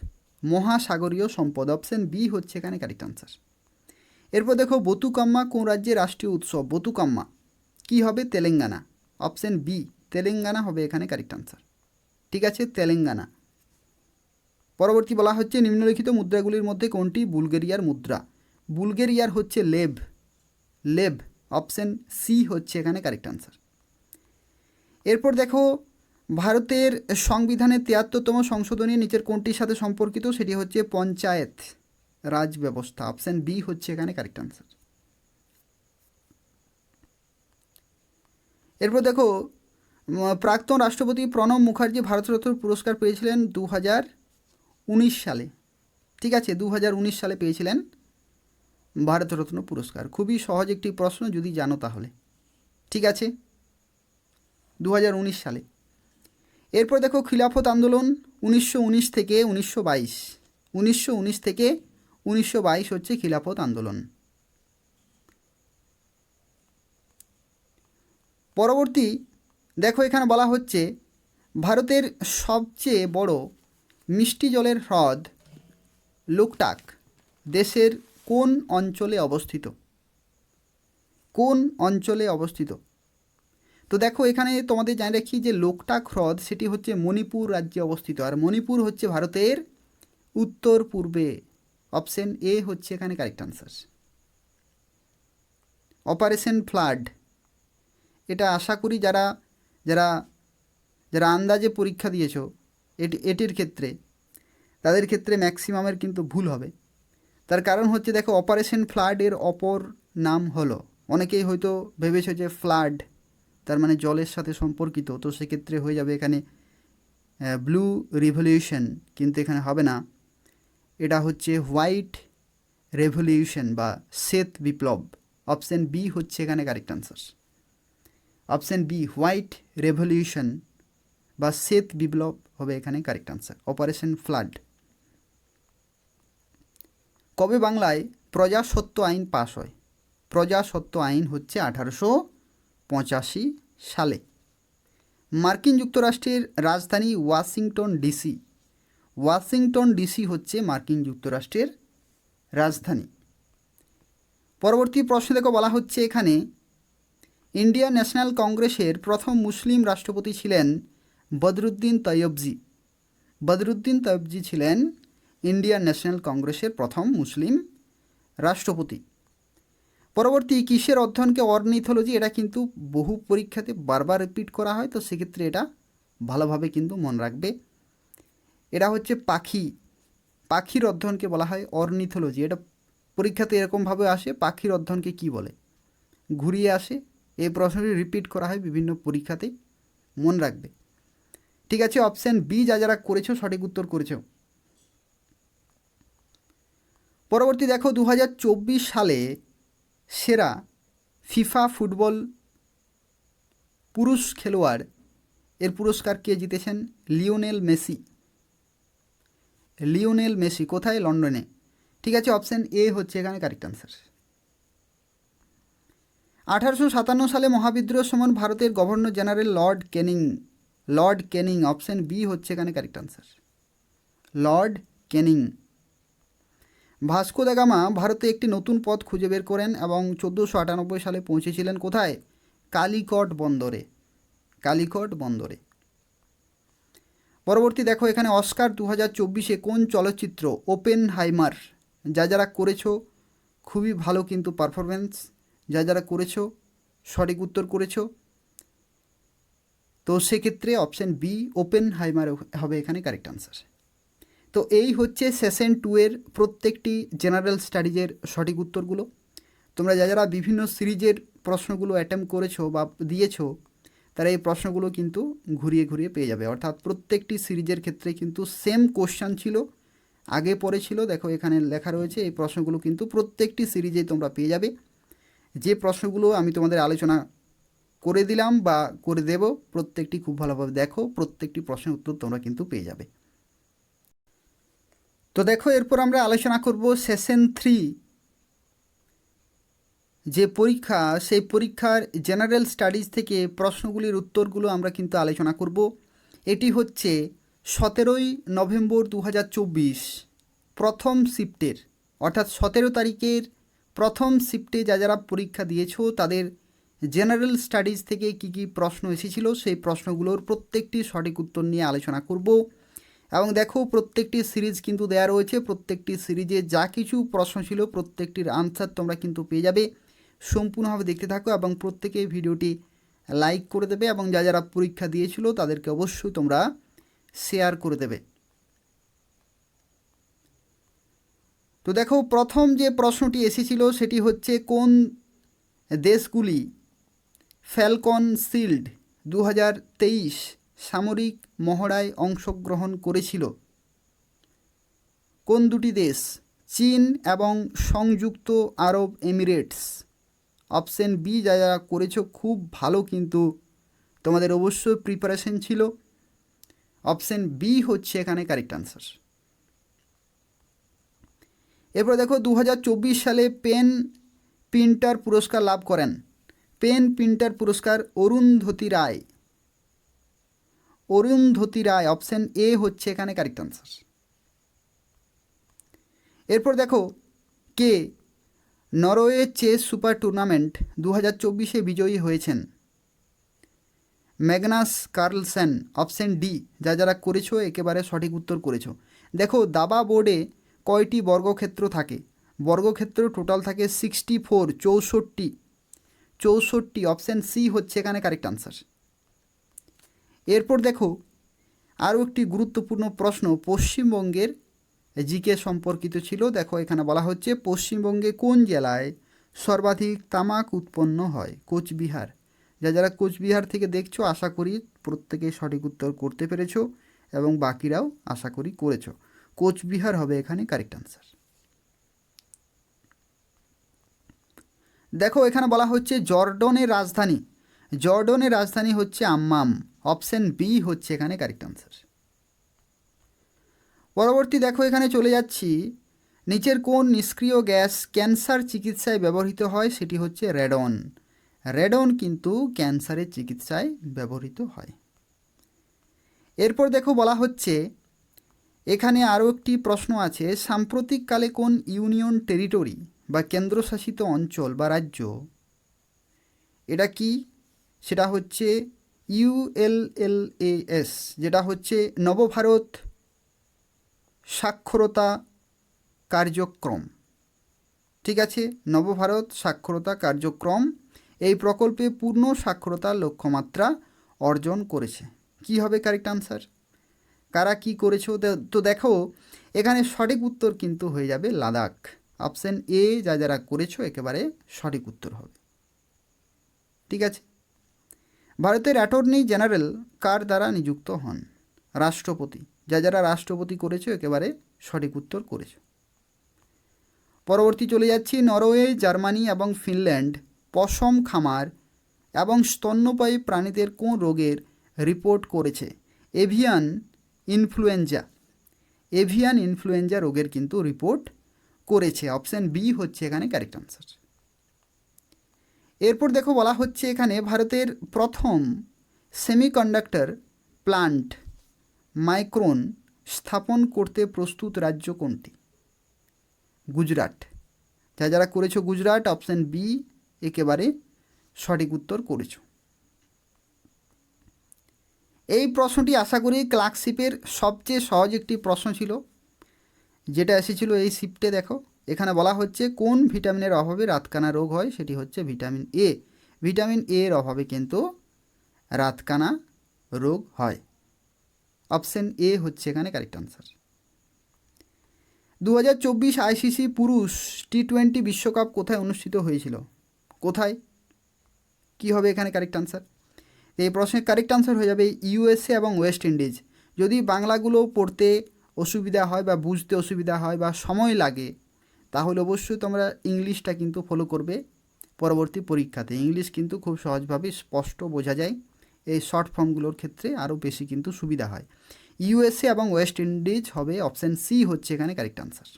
মহাসাগরীয় সম্পদ। অপশান বি হচ্ছে এখানে কারেক্ট আনসার। এরপর দেখো, বতুকাম্মা কোন রাজ্যের রাষ্ট্রীয় উৎসব? বতুকাম্মা কি হবে? তেলেঙ্গানা। অপশান বি তেলেঙ্গানা হবে এখানে কারেক্ট আনসার। ঠিক আছে, তেলেঙ্গানা। পরবর্তী বলা হচ্ছে নিম্নলিখিত মুদ্রাগুলির মধ্যে কোনটি বুলগেরিয়ার মুদ্রা? বুলগেরিয়ার হচ্ছে লেভ। লেভ। অপশান সি হচ্ছে এখানে কারেক্ট আনসার। এরপর দেখো, ভারতের সংবিধানের 73তম সংশোধনী নিচের কোনটির সাথে সম্পর্কিত? সেটি হচ্ছে পঞ্চায়েত রাজ ব্যবস্থা। অপশান বি হচ্ছে এখানে কারেক্ট আনসার। এরপর দেখো, প্রাক্তন রাষ্ট্রপতি প্রণব মুখার্জি ভারতরত্ন পুরস্কার পেয়েছিলেন 2019 সালে। ঠিক আছে, 2019 সালে পেয়েছিলেন ভারতরত্ন পুরস্কার। খুবই সহজ একটি প্রশ্ন যদি জানো তাহলে। ঠিক আছে, 2019 সালে। এরপর দেখো খিলাফত আন্দোলন 1919 থেকে 1922, 1919 থেকে 1922 হচ্ছে খিলাফত আন্দোলন। পরবর্তী দেখো এখানে বলা হচ্ছে ভারতের সবচেয়ে বড় মিষ্টি জলের হ্রদ লোকটাক দেশের কোন অঞ্চলে অবস্থিত? কোন অঞ্চলে অবস্থিত? তো দেখো এখানে তোমাদের জানিয়ে রাখি যে লোকটাক হ্রদ সেটি হচ্ছে মণিপুর রাজ্যে অবস্থিত, আর মণিপুর হচ্ছে ভারতের উত্তর পূর্বে। অপশন এ হচ্ছে এখানে কারেক্ট আনসার। অপারেশন ফ্লাড, এটা আশা করি যারা যারা যারা আন্দাজে পরীক্ষা দিয়েছ এটির ক্ষেত্রে তাদের ক্ষেত্রে ম্যাক্সিমামের কিন্তু ভুল হবে। তার কারণ হচ্ছে দেখো অপারেশন ফ্লাডের অপর নাম হলো, অনেকেই হয়তো ভেবেছে যে ফ্লাড তার মানে জলের সাথে সম্পর্কিত, তো সেক্ষেত্রে হয়ে যাবে এখানে ব্লু রিভলিউশন, কিন্তু এখানে হবে না, এটা হচ্ছে হোয়াইট রেভলিউশন বা শ্বেত বিপ্লব। অপশন বি হচ্ছে এখানে correct answer. Option B white revolution বা শ্বেত বিপ্লব হবে এখানে কারেক্ট আনসার। Operation flood. কবে বাংলায় প্রজাস্বত্ব আইন পাশ হয়? প্রজাস্বত্ব আইন হচ্ছে 1885 সালে। মার্কিন যুক্তরাষ্ট্রের রাজধানী ওয়াশিংটন ডিসি। ওয়াশিংটন ডিসি হচ্ছে মার্কিন যুক্তরাষ্ট্রের রাজধানী। পরবর্তী প্রশ্ন দেখো বলা হচ্ছে এখানে ইন্ডিয়ান ন্যাশনাল কংগ্রেসের প্রথম মুসলিম রাষ্ট্রপতি ছিলেন বদরুদ্দিন তৈয়বজি। বদরুদ্দিন তৈয়বজি ছিলেন ইন্ডিয়ান ন্যাশনাল কংগ্রেসের প্রথম মুসলিম রাষ্ট্রপতি। পরবর্তী কিসের অধ্যয়নকে অর্নিথোলজি, এটা কিন্তু বহু পরীক্ষাতে বারবার রিপিট করা হয়, তো সেক্ষেত্রে এটা ভালোভাবে কিন্তু মনে রাখবে। এটা হচ্ছে পাখির অধ্যয়নকে বলা হয় অর্নিথোলজি। এটা পরীক্ষাতে এরকমভাবে আসে, পাখির অধ্যয়নকে কি বলে, ঘুরিয়ে আসে। এই প্রশ্নটি রিপিট করা হয় বিভিন্ন পরীক্ষাতে, মনে রাখবে। ঠিক আছে, অপশান বি যারা করেছো সঠিক উত্তর করেছো। পরবর্তী দেখো 2024 সালে সেরা ফিফা ফুটবল পুরুষ খেলোয়াড় এর পুরস্কার কে জিতেছেন? Lionel Messi. লিওনেল মেসি কোথায়? লন্ডনে। ঠিক আছে, অপশান এ হচ্ছে এখানে কারেক্ট আনসার। 1857 সালে মহাবিদ্রোহের সময় ভারতের governor general lord Canning. Option B হচ্ছে এখানে correct answer. Lord Canning. Vasco da Gama ভারতে একটি নতুন পথ খুঁজে বের করেন এবং 1498 সালে পৌঁছেছিলেন কোথায়? কালিকট বন্দরে। কালিকট বন্দরে। পরবর্তী দেখো এখানে অস্কার 2024 কোন চলচ্চিত্র ওপেনহাইমার, যারা করেছো খুবই ভালো কিন্তু পারফরমেন্স, যারা করেছো সঠিক উত্তর করেছো, তো সেক্ষেত্রে অপশান বি ওপেনহাইমার হবে এখানে কারেক্ট আনসার। তো এই হচ্ছে সেশন 2 এর প্রত্যেকটি জেনারেল স্টাডিজের সঠিক উত্তরগুলো। তোমরা যারা বিভিন্ন সিরিজের প্রশ্নগুলো অ্যাটেম্প করেছো বা দিয়েছো তারা এই প্রশ্নগুলো কিন্তু ঘুরিয়ে ঘুরিয়ে পেয়ে যাবে, অর্থাৎ প্রত্যেকটি সিরিজের ক্ষেত্রে কিন্তু সেম কোশ্চান ছিল, আগে পরে ছিল। দেখো এখানে লেখা রয়েছে, এই প্রশ্নগুলো কিন্তু প্রত্যেকটি সিরিজেই তোমরা পেয়ে যাবে। যে প্রশ্নগুলো আমি তোমাদের আলোচনা করে দিলাম বা করে দেব, প্রত্যেকটি খুব ভালোভাবে দেখো, প্রত্যেকটি প্রশ্নের উত্তর তোমরা কিন্তু পেয়ে যাবে। তো দেখো এরপর আমরা আলোচনা করব সেশন 3 যে পরীক্ষা, সেই পরীক্ষার জেনারেল স্টাডিজ থেকে প্রশ্নগুলির উত্তরগুলো আমরা কিন্তু আলোচনা করব। এটি হচ্ছে 17 নভেম্বর 2024 প্রথম শিফটের, অর্থাৎ 17 তারিখের প্রথম শিফটে যারা পরীক্ষা দিয়েছো তাদের জেনারেল স্টাডিজ থেকে কি কি প্রশ্ন এসেছিল সেই প্রশ্নগুলোর প্রত্যেকটি সঠিক উত্তর নিয়ে আলোচনা করব। এবং দেখো প্রত্যেকটি সিরিজ কিন্তু দেওয়া রয়েছে, প্রত্যেকটি সিরিজে যা কিছু প্রশ্ন ছিল প্রত্যেকটির আনসার তোমরা কিন্তু পেয়ে যাবে। সম্পূর্ণভাবে দেখতে থাকো এবং প্রত্যেকেই ভিডিওটি লাইক করে দেবে এবং যারা পরীক্ষা দিয়েছিল তাদেরকে অবশ্যই তোমরা শেয়ার করে দেবে। তো দেখো প্রথম যে প্রশ্নটি এসেছিল সেটি হচ্ছে কোন দেশগুলি ফ্যালকন শিল্ড 2023 সামরিক মহড়ায় অংশগ্রহণ করেছিল? কোন দুটি দেশ? চীন এবং সংযুক্ত আরব এমিরেটস। অপশন বি যারা করেছো খুব ভালো কিন্তু তোমাদের অবশ্যই প্রিপারেশন ছিল। অপশন বি হচ্ছে এখানে কারেক্ট আনসার। এরপর দেখো 2024 সালে পেন প্রিন্টার পুরস্কার লাভ করেন। পেন প্রিন্টার পুরস্কার অরুন্ধতী রায়। অরুন্ধতী রায়, অপশন এ হচ্ছে এখানে কারেক্ট আনসার। এরপর দেখো কে নরওয়ে চেস সুপার টুর্নামেন্ট 2024-এ বিজয়ী হয়েছেন। Magnus Carlsen, option D. যারা করেছো একেবারে সঠিক উত্তর করেছো। দেখো দাবা বোর্ডে কয়টি বর্গক্ষেত্র থাকে? বর্গক্ষেত্র টোটাল থাকে 64, 64। অপশন সি হচ্ছে এখানে কারেক্ট আনসার। এরপর দেখো আরও একটি গুরুত্বপূর্ণ প্রশ্ন পশ্চিমবঙ্গের জিকে সম্পর্কিত ছিল। দেখো এখানে বলা হচ্ছে পশ্চিমবঙ্গে কোন জেলায় সর্বাধিক তামাক উৎপন্ন হয়? কোচবিহার। যারা কোচবিহার থেকে দেখছো আশা করি প্রত্যেকেই সঠিক উত্তর করতে পেরেছো এবং বাকিরাও আশা করি করেছো। কোচবিহার হবে এখানে কারেক্ট আনসার। দেখো এখানে বলা হচ্ছে জর্ডনের রাজধানী। জর্ডনের রাজধানী হচ্ছে আম্মাম। অপশন বি হচ্ছে এখানে কারেক্ট আনসার। পরবর্তী দেখো এখানে চলে যাচ্ছি, নিচের কোন নিষ্ক্রিয় গ্যাস ক্যান্সার চিকিৎসায় ব্যবহৃত হয়? সেটি হচ্ছে রেডন। রেডন কিন্তু ক্যান্সারের চিকিৎসায় ব্যবহৃত হয়। এরপর দেখো বলা হচ্ছে এখানে আরও একটি প্রশ্ন আছে, সাম্প্রতিককালে কোন ইউনিয়ন টেরিটরি বা কেন্দ্রশাসিত অঞ্চল বা রাজ্য, এটা কি? সেটা হচ্ছে ULLAS, যেটা হচ্ছে নবভারত সাক্ষরতা কার্যক্রম। ঠিক আছে, নবভারত সাক্ষরতা কার্যক্রম এই প্রকল্পে পূর্ণ সাক্ষরতার লক্ষ্যমাত্রা অর্জন করেছে। কি হবে কারেক্ট আনসার? কারা কি করেছো? তো দেখো এখানে সঠিক উত্তর কিন্তু হয়ে যাবে লাদাখ। অপশন এ যারা করেছো একেবারে সঠিক উত্তর হবে। ঠিক আছে, ভারতের অ্যাটর্নি জেনারেল কার দ্বারা নিযুক্ত হন? রাষ্ট্রপতি। যারা রাষ্ট্রপতি করেছো একেবারে সঠিক উত্তর করেছো। পরবর্তী চলে যাচ্ছি, নরওয়ে, জার্মানি এবং ফিনল্যান্ড পশম খামার এবং স্তন্যপায়ী প্রাণীদের কোন রোগের রিপোর্ট করেছে? Avian influenza. এভিয়ান ইনফ্লুয়েঞ্জা রোগের কিন্তু রিপোর্ট করেছে। অপশান বি হচ্ছে এখানে কারেক্ট আনসার। এরপর দেখো বলা হচ্ছে এখানে ভারতের প্রথম সেমিকন্ডাক্টর প্লান্ট মাইক্রন স্থাপন করতে প্রস্তুত রাজ্য কোনটি? গুজরাট। যারা করেছো গুজরাট, অপশান বি একেবারে সঠিক উত্তর করেছো। এই প্রশ্নটি আশা করি ক্লার্কশিপের সবচেয়ে সহজ একটি প্রশ্ন ছিল, যেটা এসেছিল এই শিফটে। দেখো এখানে বলা হচ্ছে কোন ভিটামিনের অভাবে রাতকানা রোগ হয়? সেটি হচ্ছে ভিটামিন এ। ভিটামিন এ এর অভাবে কিন্তু রাতকানা রোগ হয়। অপশন এ হচ্ছে এখানে কারেক্ট আনসার। 2024 ICC পুরুষ T20 বিশ্বকাপ কোথায় অনুষ্ঠিত হয়েছিল? কোথায়? কি হবে এখানে কারেক্ট আনসার? এই প্রশ্নের কারেক্ট আনসার হয়ে যাবে USA এবং ওয়েস্ট ইন্ডিজ। যদি বাংলাগুলো পড়তে অসুবিধা হয় বা বুঝতে অসুবিধা হয় বা সময় লাগে, তাহলে অবশ্যই তোমরা ইংলিশটা কিন্তু ফলো করবে পরবর্তী পরীক্ষাতে। ইংলিশ কিন্তু খুব সহজভাবে স্পষ্ট বোঝা যায়, এই শর্ট ফর্মগুলোর ক্ষেত্রে আরও বেশি কিন্তু সুবিধা হয়। USA এবং ওয়েস্ট ইন্ডিজ হবে অপশান সি হচ্ছে এখানে কারেক্ট আনসার।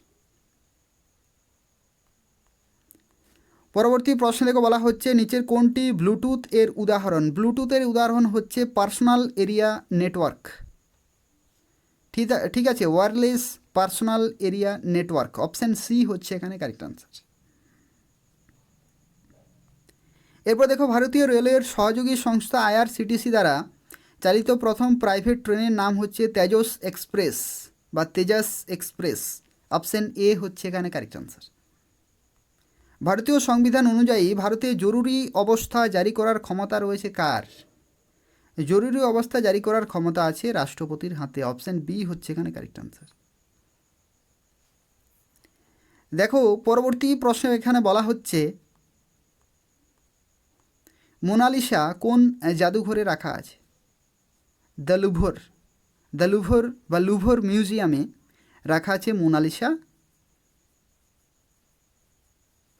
পরবর্তী প্রশ্ন থেকে বলা হচ্ছে নিচের কোনটি ব্লুটুথ এর উদাহরণ? ব্লুটুথের উদাহরণ হচ্ছে পার্সোনাল এরিয়া নেটওয়ার্ক। ঠিক আছে, wireless personal area network. Option C হচ্ছে এখানে কারেক্ট আনসার। এরপর দেখো ভারতীয় রেলওয়ের সহযোগী সংস্থা IRCTC দ্বারা চালিত প্রথম প্রাইভেট ট্রেনের নাম হচ্ছে তেজস এক্সপ্রেস বা তেজাস এক্সপ্রেস। অপশান এ হচ্ছে এখানে কারেক্ট আনসার। ভারতীয় সংবিধান অনুযায়ী ভারতে জরুরি অবস্থা জারি করার ক্ষমতা রয়েছে কার? জরুরি অবস্থা জারি করার ক্ষমতা আছে রাষ্ট্রপতির হাতে। অপশান বি হচ্ছে এখানে কারেক্ট আনসার। দেখো পরবর্তী প্রশ্ন এখানে বলা হচ্ছে মোনালিসা কোন জাদুঘরে রাখা আছে? দ্য লুভর বা লুভর মিউজিয়ামে রাখা আছে মোনালিসা।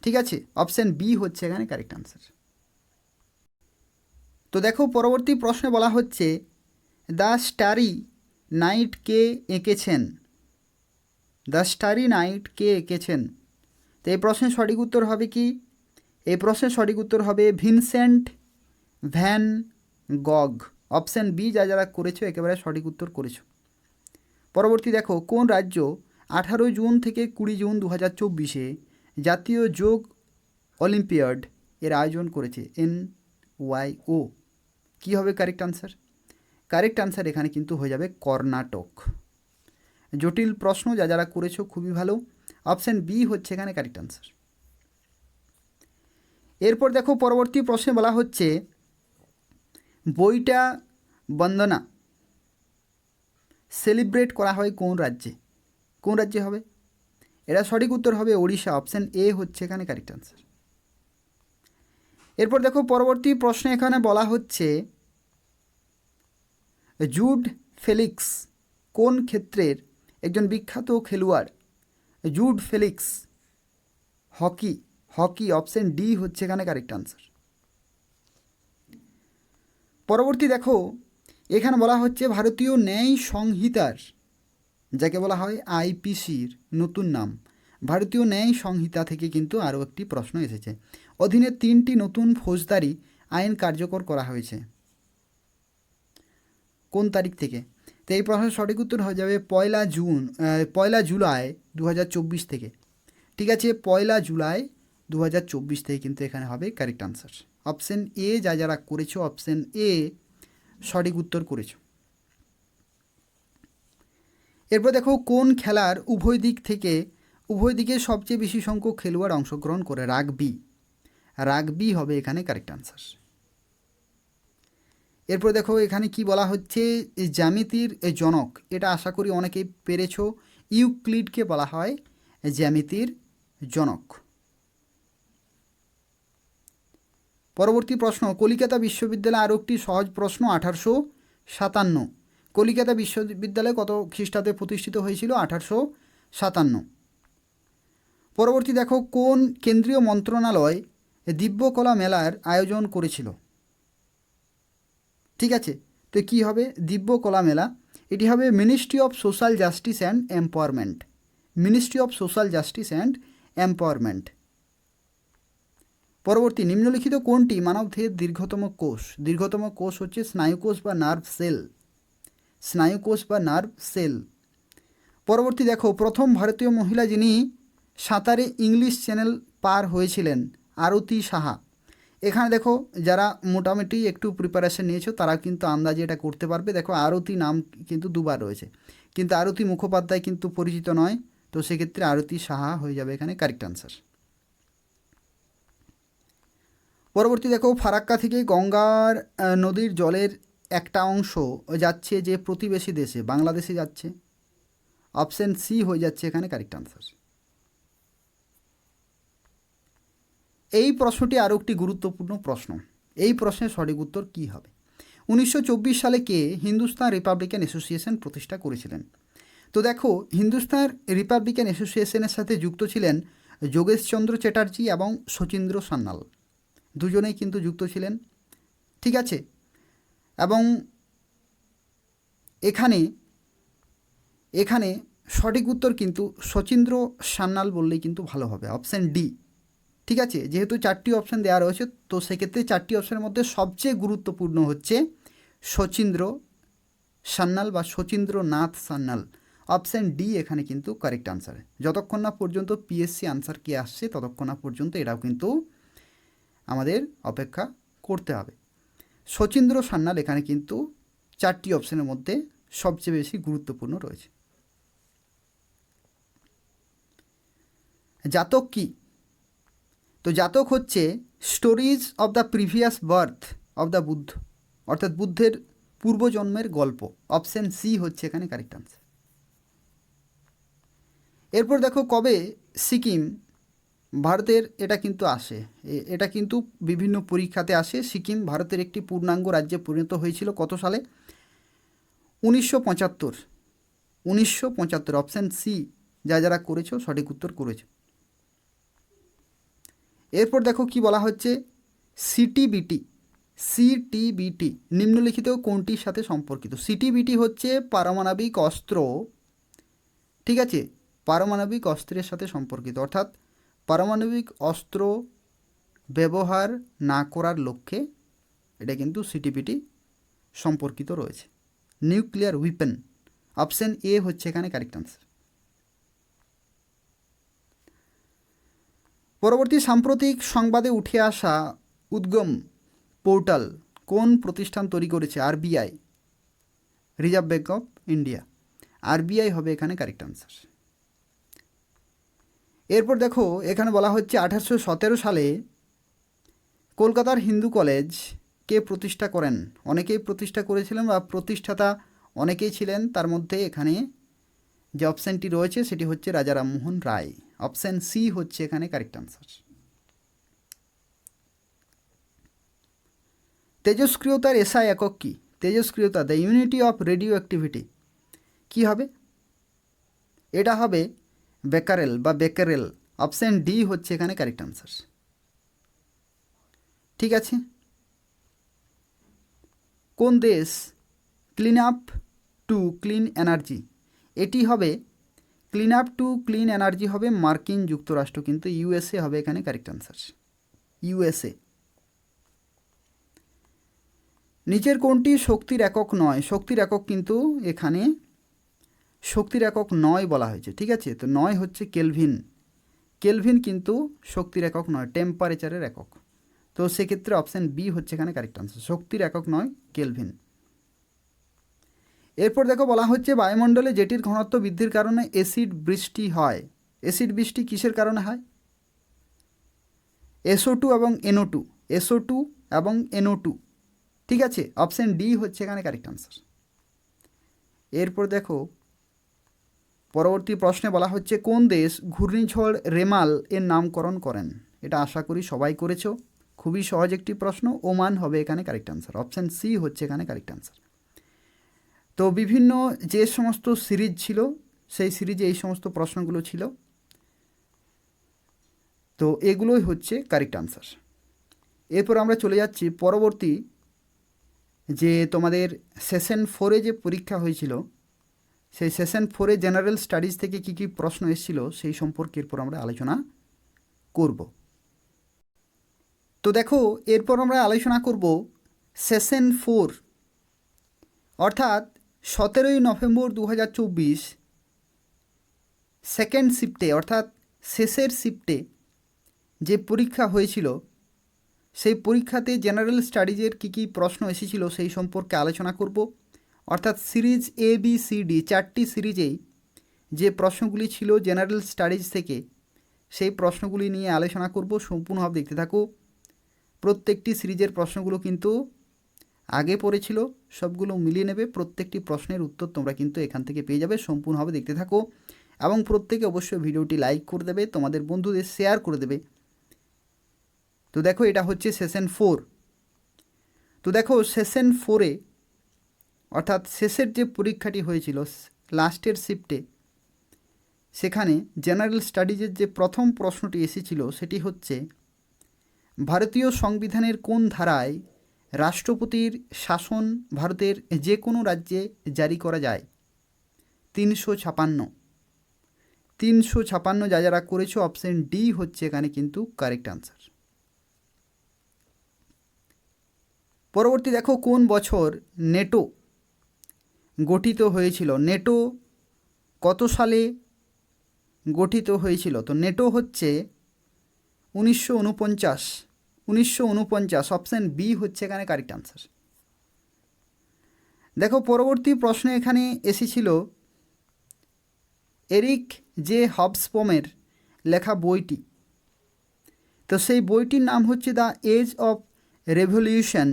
ঠিক আছে, অপশান বি হচ্ছে এখানে কারেক্ট আনসার। তো দেখো পরবর্তী প্রশ্নে বলা হচ্ছে দ্য স্টারি নাইট কে এঁকেছেন, দ্য স্টারি নাইট কে এঁকেছেন। তো এই প্রশ্নের সঠিক উত্তর হবে কি? এই প্রশ্নের সঠিক উত্তর হবে ভিনসেন্ট ভ্যান গগ। অপশান বি যা যারা করেছো একেবারে সঠিক উত্তর করেছো। পরবর্তী দেখো কোন রাজ্য 18 জুন থেকে 20 জুন 2024 জাতীয় যোগ অলিম্পিয়াড এর আয়োজন করেছে? NYO। কী হবে কারেক্ট আনসার? কারেক্ট আনসার এখানে কিন্তু হয়ে যাবে কর্ণাটক। জটিল প্রশ্ন যা যারা করেছো খুবই ভালো। অপশান বি হচ্ছে এখানে কারেক্ট আনসার। এরপর দেখো পরবর্তী প্রশ্নে বলা হচ্ছে বইটা বন্দনা সেলিব্রেট করা হয় কোন রাজ্যে? কোন রাজ্যে হবে? এটা সঠিক উত্তর হবে ওড়িশা। অপশান এ হচ্ছে এখানে কারেক্ট আনসার। এরপর দেখো পরবর্তী প্রশ্নে এখানে বলা হচ্ছে জুড ফেলিক্স কোন ক্ষেত্রের একজন বিখ্যাত খেলোয়াড়? Jude Felix hockey, hockey. Option D হচ্ছে এখানে কারেক্ট আনসার। পরবর্তী দেখো এখানে বলা হচ্ছে ভারতীয় ন্যায় সংহিতার, যাকে বলা হয় আইপিসির নতুন নাম, ভারতীয় ন্যায় সংহিতা থেকে কিন্তু আরও একটি প্রশ্ন এসেছে। অধীনে 3টি নতুন ফৌজদারি আইন কার্যকর করা হয়েছে কোন তারিখ থেকে? তো এই প্রশ্নের সঠিক উত্তর হয়ে যাবে 1 জুলাই 2024 থেকে। ঠিক আছে, 1 জুলাই 2024 থেকে কিন্তু এখানে হবে কারেক্ট আনসার। অপশান এ যা যারা করেছো অপশান এ সঠিক উত্তর করেছো। এরপর দেখো কোন খেলার উভয় দিকে সবচেয়ে বেশি সংখ্যক খেলোয়াড় অংশগ্রহণ করে? রাগবি, রাগবি হবে এখানে কারেক্ট আনসার। এরপর দেখো এখানে কি বলা হচ্ছে জ্যামিতির জনক, এটা আশা করি অনেকেই পেরেছো, ইউক্লিডকে বলা হয় জ্যামিতির জনক। পরবর্তী প্রশ্ন কলিকাতা বিশ্ববিদ্যালয়, আরও একটি সহজ প্রশ্ন। 1857 কলিকাতা বিশ্ববিদ্যালয় কত খ্রিস্টাব্দে প্রতিষ্ঠিত হয়েছিল? 1857। পরবর্তী দেখো কোন কেন্দ্রীয় মন্ত্রণালয় দিব্যকলা মেলার আয়োজন করেছিল? ঠিক আছে, তো কী হবে দিব্যকলা মেলা? এটি হবে ministry of social justice and empowerment, ministry of social justice and empowerment. পরবর্তী নিম্নলিখিত কোনটি মানবদেহের দীর্ঘতম কোষ? দীর্ঘতম কোষ হচ্ছে স্নায়ুকোষ বা নার্ভ সেল, স্নায়ুকোষ বা নার্ভ সেল। পরবর্তী দেখো প্রথম ভারতীয় মহিলা যিনি সাঁতারে ইংলিশ চ্যানেল পার হয়েছিলেন? আরতি সাহা। এখানে দেখো যারা মোটামুটি একটু প্রিপারেশন নিয়েছো তারা কিন্তু আন্দাজে এটা করতে পারবে। দেখো আরতি নাম কিন্তু দুবার রয়েছে, কিন্তু আরতি মুখোপাধ্যায় কিন্তু পরিচিত নয়, তো সেক্ষেত্রে আরতি সাহা হয়ে যাবে এখানে কারেক্ট আনসার। পরবর্তী দেখো ফারাক্কা থেকে গঙ্গার নদীর জলের একটা অংশ যাচ্ছে যে প্রতিবেশী দেশে, বাংলাদেশে যাচ্ছে? অপশান সি হয়ে যাচ্ছে এখানে কারেক্ট আনসার। এই প্রশ্নটি আরও একটি গুরুত্বপূর্ণ প্রশ্ন। এই প্রশ্নের সঠিক উত্তর কী হবে? 1924 সালে কে হিন্দুস্তান রিপাবলিকান অ্যাসোসিয়েশন প্রতিষ্ঠা করেছিলেন? তো দেখো হিন্দুস্তান রিপাবলিকান অ্যাসোসিয়েশনের সাথে যুক্ত ছিলেন যোগেশচন্দ্র চ্যাটার্জি এবং শচীন্দ্র সান্যাল, দুজনেই কিন্তু যুক্ত ছিলেন। ঠিক আছে, এবং এখানে সঠিক উত্তর কিন্তু শচীন্দ্র সান্যাল বললেই কিন্তু ভালো হবে, অপশান ডি। ঠিক আছে, যেহেতু 4টি অপশান দেওয়া রয়েছে তো সেক্ষেত্রে 4টি অপশানের মধ্যে সবচেয়ে গুরুত্বপূর্ণ হচ্ছে শচীন্দ্র সান্যাল বা শচীন্দ্রনাথ সান্যাল। অপশান ডি এখানে কিন্তু কারেক্ট আনসার। যতক্ষণ না পর্যন্ত পিএসসি আনসার কি আসছে ততক্ষণ না পর্যন্ত এটাও কিন্তু আমাদের অপেক্ষা করতে হবে। শচীন্দ্র সান্যাল এখানে কিন্তু 4টি অপশানের মধ্যে সবচেয়ে বেশি গুরুত্বপূর্ণ রয়েছে। জাতক কি? তো জাতক হচ্ছে stories of the previous birth of the Buddha, অর্থাৎ বুদ্ধের পূর্বজন্মের গল্প। অপশান সি হচ্ছে এখানে কারেক্ট আনসার। এরপর দেখো কবে সিকিম ভারতের, এটা কিন্তু আসে, এটা কিন্তু বিভিন্ন পরীক্ষাতে আসে, সিকিম ভারতের একটি পূর্ণাঙ্গ রাজ্যে পরিণত হয়েছিল কত সালে? 1975। 1975 অপশান সি যা যারা করেছো সঠিক উত্তর করেছো। এরপর দেখো কি বলা হচ্ছে সিটিবিটি, সিটিবিটি নিম্নলিখিত কোনটির সাথে সম্পর্কিত? সিটিবিটি হচ্ছে পারমাণবিক অস্ত্র, ঠিক আছে, পারমাণবিক অস্ত্রের সাথে সম্পর্কিত, অর্থাৎ পারমাণবিক অস্ত্র ব্যবহার না করার লক্ষ্যে এটা কিন্তু সিটিবিটি সম্পর্কিত রয়েছে। নিউক্লিয়ার উইপেন, অপশন এ হচ্ছে এখানে কারেক্ট আনসার। পরবর্তী সাম্প্রতিক সংবাদে উঠে আসা উদ্গম পোর্টাল কোন প্রতিষ্ঠান তৈরি করেছে? RBI, reserve bank of India. RBI হবে এখানে কারেক্ট আনসার। এরপর দেখো এখানে বলা হচ্ছে 1817 সালে কলকাতার হিন্দু কলেজ কে প্রতিষ্ঠা করেন? অনেকেই প্রতিষ্ঠা করেছিলেন বা প্রতিষ্ঠাতা অনেকেই ছিলেন, তার মধ্যে এখানে যে অপশানটি রয়েছে সেটি হচ্ছে রাজা রামমোহন রায়। অপশান সি হচ্ছে এখানে কারেক্ট আনসার। তেজস্ক্রিয়তার এসআই একক কি? তেজস্ক্রিয়তা, the unity of radioactivity, কী হবে? এটা হবে বেকারেল বা বেকারেল। অপশান ডি হচ্ছে এখানে কারেক্ট আনসার। ঠিক আছে, কোন দেশ clean up to clean energy? এটি হবে clean up to clean energy হবে মার্কিন যুক্তরাষ্ট্র, কিন্তু ইউএসএ হবে এখানে কারেক্ট আনসার। ইউএসএ। নিচের কোনটি শক্তির একক নয়? শক্তির একক কিন্তু এখানে শক্তির একক নয় বলা হয়েছে, ঠিক আছে, তো নয় হচ্ছে কেলভিন। কেলভিন কিন্তু শক্তির একক নয়, টেম্পারেচারের একক, তো সেক্ষেত্রে অপশান বি হচ্ছে এখানে কারেক্ট আনসার। শক্তির একক নয় কেলভিন। এরপর দেখো বলা হচ্ছে বায়ুমণ্ডলে যেটির ঘনত্ব বৃদ্ধির কারণে অ্যাসিড বৃষ্টি হয়। অ্যাসিড বৃষ্টি কিসের কারণে হয়? SO2 এবং NO2, SO2 এবং NO2, ঠিক আছে, অপশান ডি হচ্ছে এখানে কারেক্ট আনসার। এরপর দেখো পরবর্তী প্রশ্নে বলা হচ্ছে কোন দেশ ঘূর্ণিঝড় রেমাল এর নামকরণ করেন? এটা আশা করি সবাই করেছো, খুবই সহজ একটি প্রশ্ন। ওমান হবে এখানে কারেক্ট আনসার। অপশান সি হচ্ছে এখানে কারেক্ট আনসার। তো বিভিন্ন যে সমস্ত সিরিজ ছিল সেই সিরিজে এই সমস্ত প্রশ্নগুলো ছিল, তো এগুলোই হচ্ছে কারেক্ট আনসার। এরপর আমরা চলে যাচ্ছি পরবর্তী যে তোমাদের সেশন 4-এ যে পরীক্ষা হয়েছিল সেই সেশন 4-এ জেনারেল স্টাডিজ থেকে কী কী প্রশ্ন এসেছিল সেই সম্পর্কে এরপর আমরা আলোচনা করব। তো দেখো এরপর আমরা আলোচনা করব সেশন 4, অর্থাৎ 17ই নভেম্বর 2024 সেকেন্ড শিফটে অর্থাৎ শেষের শিফটে যে পরীক্ষা হয়েছিল সেই পরীক্ষাতে জেনারেল স্টাডিজের কী কী প্রশ্ন এসেছিল সেই সম্পর্কে আলোচনা করব। অর্থাৎ সিরিজ ABCD 4টি সিরিজেই যে প্রশ্নগুলি ছিল জেনারেল স্টাডিজ থেকে সেই প্রশ্নগুলি নিয়ে আলোচনা করব। সম্পূর্ণভাবে দেখতে থাকো। প্রত্যেকটি সিরিজের প্রশ্নগুলো কিন্তু আগে পড়েছিল, সবগুলো মিলিয়ে নেবে, প্রত্যেকটি প্রশ্নের উত্তর তোমরা কিন্তু এখান থেকে পেয়ে যাবে। সম্পূর্ণভাবে দেখতে থাকো এবং প্রত্যেকে অবশ্যই ভিডিওটি লাইক করে দেবে, তোমাদের বন্ধুদের শেয়ার করে দেবে। তো দেখো এটা হচ্ছে সেশন 4। তো দেখো সেশন 4-এ অর্থাৎ শেষের যে পরীক্ষাটি হয়েছিল লাস্টের শিফটে, সেখানে জেনারেল স্টাডিজের যে প্রথম প্রশ্নটি এসেছিল সেটি হচ্ছে ভারতীয় সংবিধানের কোন ধারায় রাষ্ট্রপতির শাসন ভারতের যে কোনো রাজ্যে জারি করা যায়? 356। 356 যা যারা করেছো অপশান ডি হচ্ছে এখানে কিন্তু কারেক্ট আনসার। পরবর্তী দেখো কোন বছর নেটো গঠিত হয়েছিল? নেটো কত সালে গঠিত হয়েছিল? তো নেটো হচ্ছে 1949। অপশান বি হচ্ছে এখানে কারেক্ট আনসার। দেখো পরবর্তী প্রশ্নে এখানে এসেছিল এরিক জে হবসবমের লেখা বইটি, তো সেই বইটির নাম হচ্ছে দ্য এজ অফ রেভলিউশন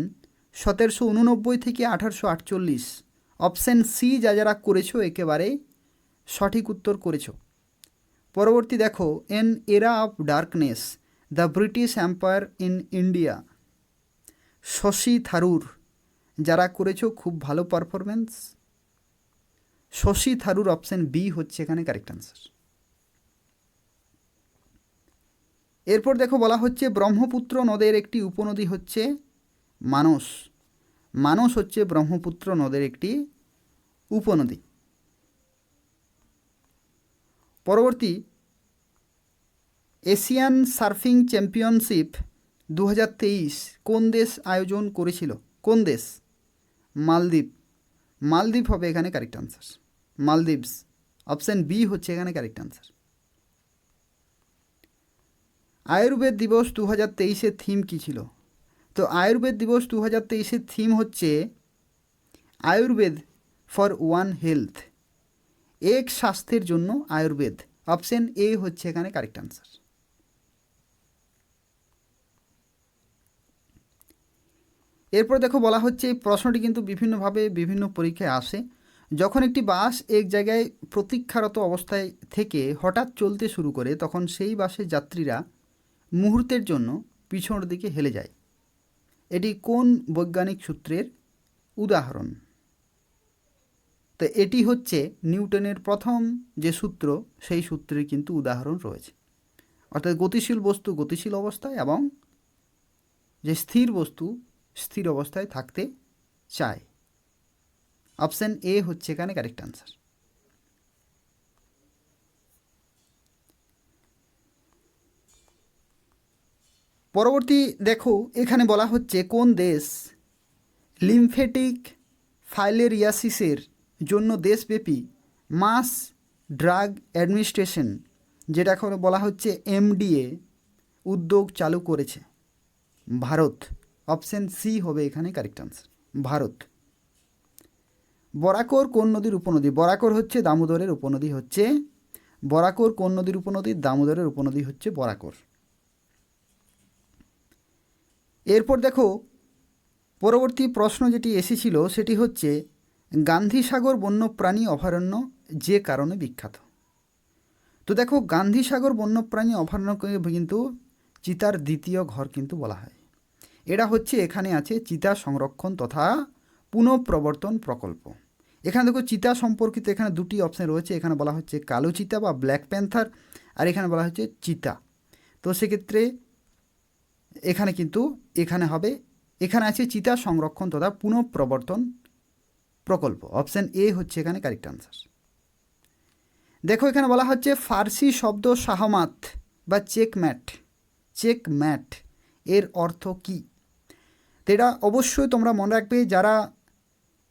1789 থেকে 1848। অপশান সি যা যারা করেছো একেবারে সঠিক উত্তর করেছো। পরবর্তী দেখো an era of darkness the British empire in India, Shashi Tharoor যারা করেছো খুব ভালো performance, Shashi Tharoor. Option B হচ্ছে এখানে কারেক্ট আনসার। এরপর দেখো বলা হচ্ছে ব্রহ্মপুত্র নদের একটি উপনদী হচ্ছে মানস। মানস হচ্ছে ব্রহ্মপুত্র নদের একটি উপনদী। পরবর্তী, এশিয়ান সার্ফিং চ্যাম্পিয়নশিপ 2023 কোন দেশ আয়োজন করেছিল? কোন দেশ? মালদ্বীপ। মালদ্বীপ হবে এখানে correct answer, Maldives. Option B হচ্ছে এখানে কারেক্ট আনসার। আয়ুর্বেদ দিবস 2023-এর থিম কী ছিল? তো আয়ুর্বেদ দিবস 2023-এর থিম হচ্ছে আয়ুর্বেদ ফর ওয়ান হেলথ, এক স্বাস্থ্যের জন্য আয়ুর্বেদ। অপশান এ হচ্ছে এখানে কারেক্ট আনসার। এরপর দেখো বলা হচ্ছে, এই প্রশ্নটি কিন্তু বিভিন্নভাবে বিভিন্ন পরীক্ষায় আসে। যখন একটি বাস এক জায়গায় প্রতীক্ষারত অবস্থায় থেকে হঠাৎ চলতে শুরু করে, তখন সেই বাসের যাত্রীরা মুহূর্তের জন্য পিছনের দিকে হেলে যায়। এটি কোন বৈজ্ঞানিক সূত্রের উদাহরণ? তো এটি হচ্ছে নিউটনের প্রথম যে সূত্র, সেই সূত্রের কিন্তু উদাহরণ রয়েছে। অর্থাৎ গতিশীল বস্তু গতিশীল অবস্থায় এবং যে স্থির বস্তু স্থির অবস্থায় থাকতে চায়। অপশান এ হচ্ছে এখানে কারেক্ট আনসার। পরবর্তী দেখো, এখানে বলা হচ্ছে কোন দেশ লিম্ফেটিক ফাইলেরিয়াসিসের জন্য দেশব্যাপী মাস ড্রাগ অ্যাডমিনিস্ট্রেশন, যেটা এখন বলা হচ্ছে এমডিএ, উদ্যোগ চালু করেছে? ভারত। অপশান সি হবে এখানে কারেক্ট আনসার, ভারত। বরাকর কোন নদীর উপনদী? বরাকর হচ্ছে দামোদরের উপনদী, হচ্ছে বরাকর কোন নদীর উপনদী? দামোদরের উপনদী হচ্ছে বরাকর। এরপর দেখো, পরবর্তী প্রশ্ন যেটি এসেছিল সেটি হচ্ছে গান্ধীসাগর বন্যপ্রাণী অভয়ারণ্য যে কারণে বিখ্যাত? তো দেখো, গান্ধীসাগর বন্যপ্রাণী অভয়ারণ্যকে কিন্তু চিতার দ্বিতীয় ঘর কিন্তু বলা হয়। এটা হচ্ছে এখানে আছে চিতা সংরক্ষণ তথা পুনঃপ্রবর্তন প্রকল্প। এখানে দেখো চিতা সম্পর্কিত এখানে দুটি অপশান রয়েছে। এখানে বলা হচ্ছে কালো চিতা বা ব্ল্যাক প্যান্থার, আর এখানে বলা হচ্ছে চিতা। তো সেক্ষেত্রে এখানে কিন্তু এখানে হবে, এখানে আছে চিতা সংরক্ষণ তথা পুনঃপ্রবর্তন প্রকল্প। অপশান এ হচ্ছে এখানে কারেক্ট আনসার। দেখো, এখানে বলা হচ্ছে ফার্সি শব্দ শাহমাত বা চেকম্যাট, চেকম্যাট এর অর্থ কী? তো এটা অবশ্যই তোমরা মনে রাখবে, যারা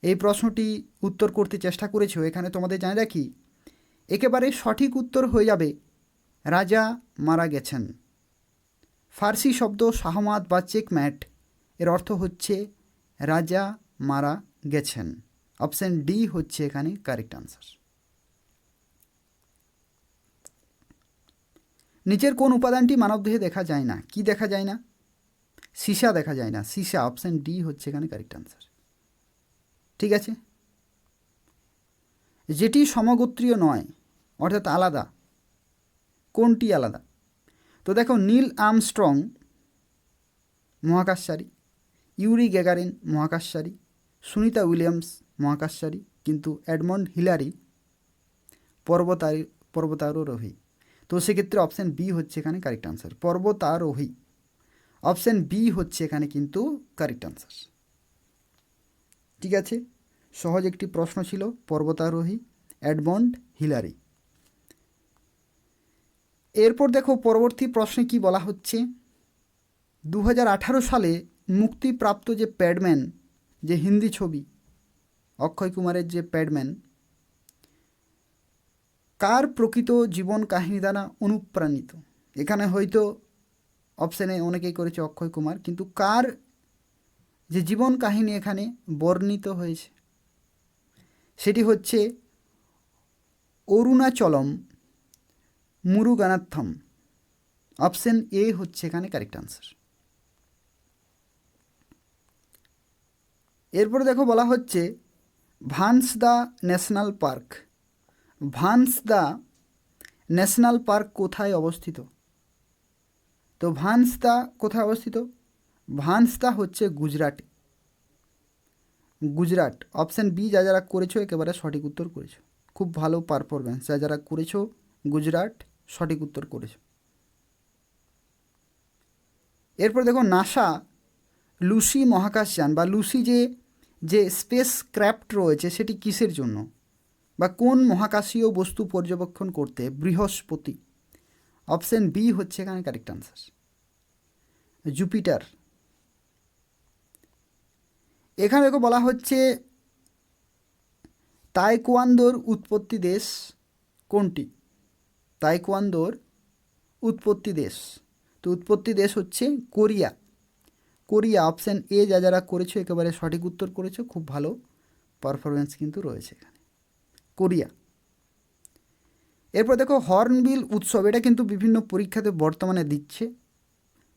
এই প্রশ্নটি উত্তর করতে চেষ্টা করেছো। এখানে তোমাদের জানে রাখি, একেবারে সঠিক উত্তর হয়ে যাবে রাজা মারা গেছেন। ফার্সি শব্দ শাহমাত বা চেকম্যাট এর অর্থ হচ্ছে রাজা মারা গেছেন। অপশান ডি হচ্ছে এখানে কারেক্ট আনসার। নিচের কোন উপাদানটি মানবদেহে দেখা যায় না? কি দেখা যায় না? সীসা দেখা যায় না, সীসা। অপশান ডি হচ্ছে এখানে কারেক্ট আনসার। ঠিক আছে। যেটি সমগোত্রীয় নয় অর্থাৎ আলাদা, কোনটি আলাদা? তো দেখো, নীল আর্মস্ট্রং মহাকাশচারী, ইউরি গ্যাগারিন মহাকাশচারী, সুনিতা উইলিয়ামস মহাকাশচারী, কিন্তু এডমন্ড হিলারি পর্বতারোহী। তো সেক্ষেত্রে অপশান বি হচ্ছে এখানে কারেক্ট আনসার, পর্বতারোহী। অপশান বি হচ্ছে এখানে কিন্তু কারেক্ট আনসার। ঠিক আছে, সহজ একটি প্রশ্ন ছিল, পর্বতারোহী এডমন্ড হিলারি। এরপর দেখো, পরবর্তী প্রশ্নে কি বলা হচ্ছে, 2018 সালে মুক্তিপ্রাপ্ত যে প্যাডম্যান, যে হিন্দি ছবি অক্ষয় কুমারের যে প্যাডম্যান, কার প্রকৃত জীবন কাহিনী দ্বারা অনুপ্রাণিত? এখানে হয়তো অপশানে অনেকেই করেছে অক্ষয় কুমার, কিন্তু কার যে জীবন কাহিনী এখানে বর্ণিত হয়েছে সেটি হচ্ছে অরুণাচলম মুরুগানাথম। অপশান এ হচ্ছে এখানে কারেক্ট আনসার। এরপরে দেখো, বলা হচ্ছে ভান্সদা ন্যাশনাল পার্ক, ভান্সদা ন্যাশনাল পার্ক কোথায় অবস্থিত? তো ভান্সদা কোথায় অবস্থিত? ভান্সদা হচ্ছে গুজরাটে, গুজরাট। অপশান বি যা যারা করেছো একেবারে সঠিক উত্তর করেছো, খুব ভালো পারফরমেন্স যা যারা করেছো, গুজরাট সঠিক উত্তর করেছো। এরপর দেখো, নাসা লুসি মহাকাশযান বা লুসি যে স্পেস ক্রাফট রয়েছে সেটি কিসের জন্য, বা কোন মহাকাশীয় বস্তু পর্যবেক্ষণ করতে বৃহস্পতি? অপশন বি হচ্ছে এখানে কারেক্ট আনসার, জুপিটার। এখানে দেখো বলা হচ্ছে তাইকোয়ান্দোর উৎপত্তি দেশ কোনটি? তাইকোয়ান্দোর উৎপত্তি দেশ, তো উৎপত্তি দেশ হচ্ছে কোরিয়া। কোরিয়া অপশান এ যারা করেছো একেবারে সঠিক উত্তর করেছো, খুব ভালো পারফরমেন্স কিন্তু রয়েছে এখানে, কোরিয়া। এরপর দেখো হর্নবিল উৎসব, এটা কিন্তু বিভিন্ন পরীক্ষাতে বর্তমানে দিচ্ছে,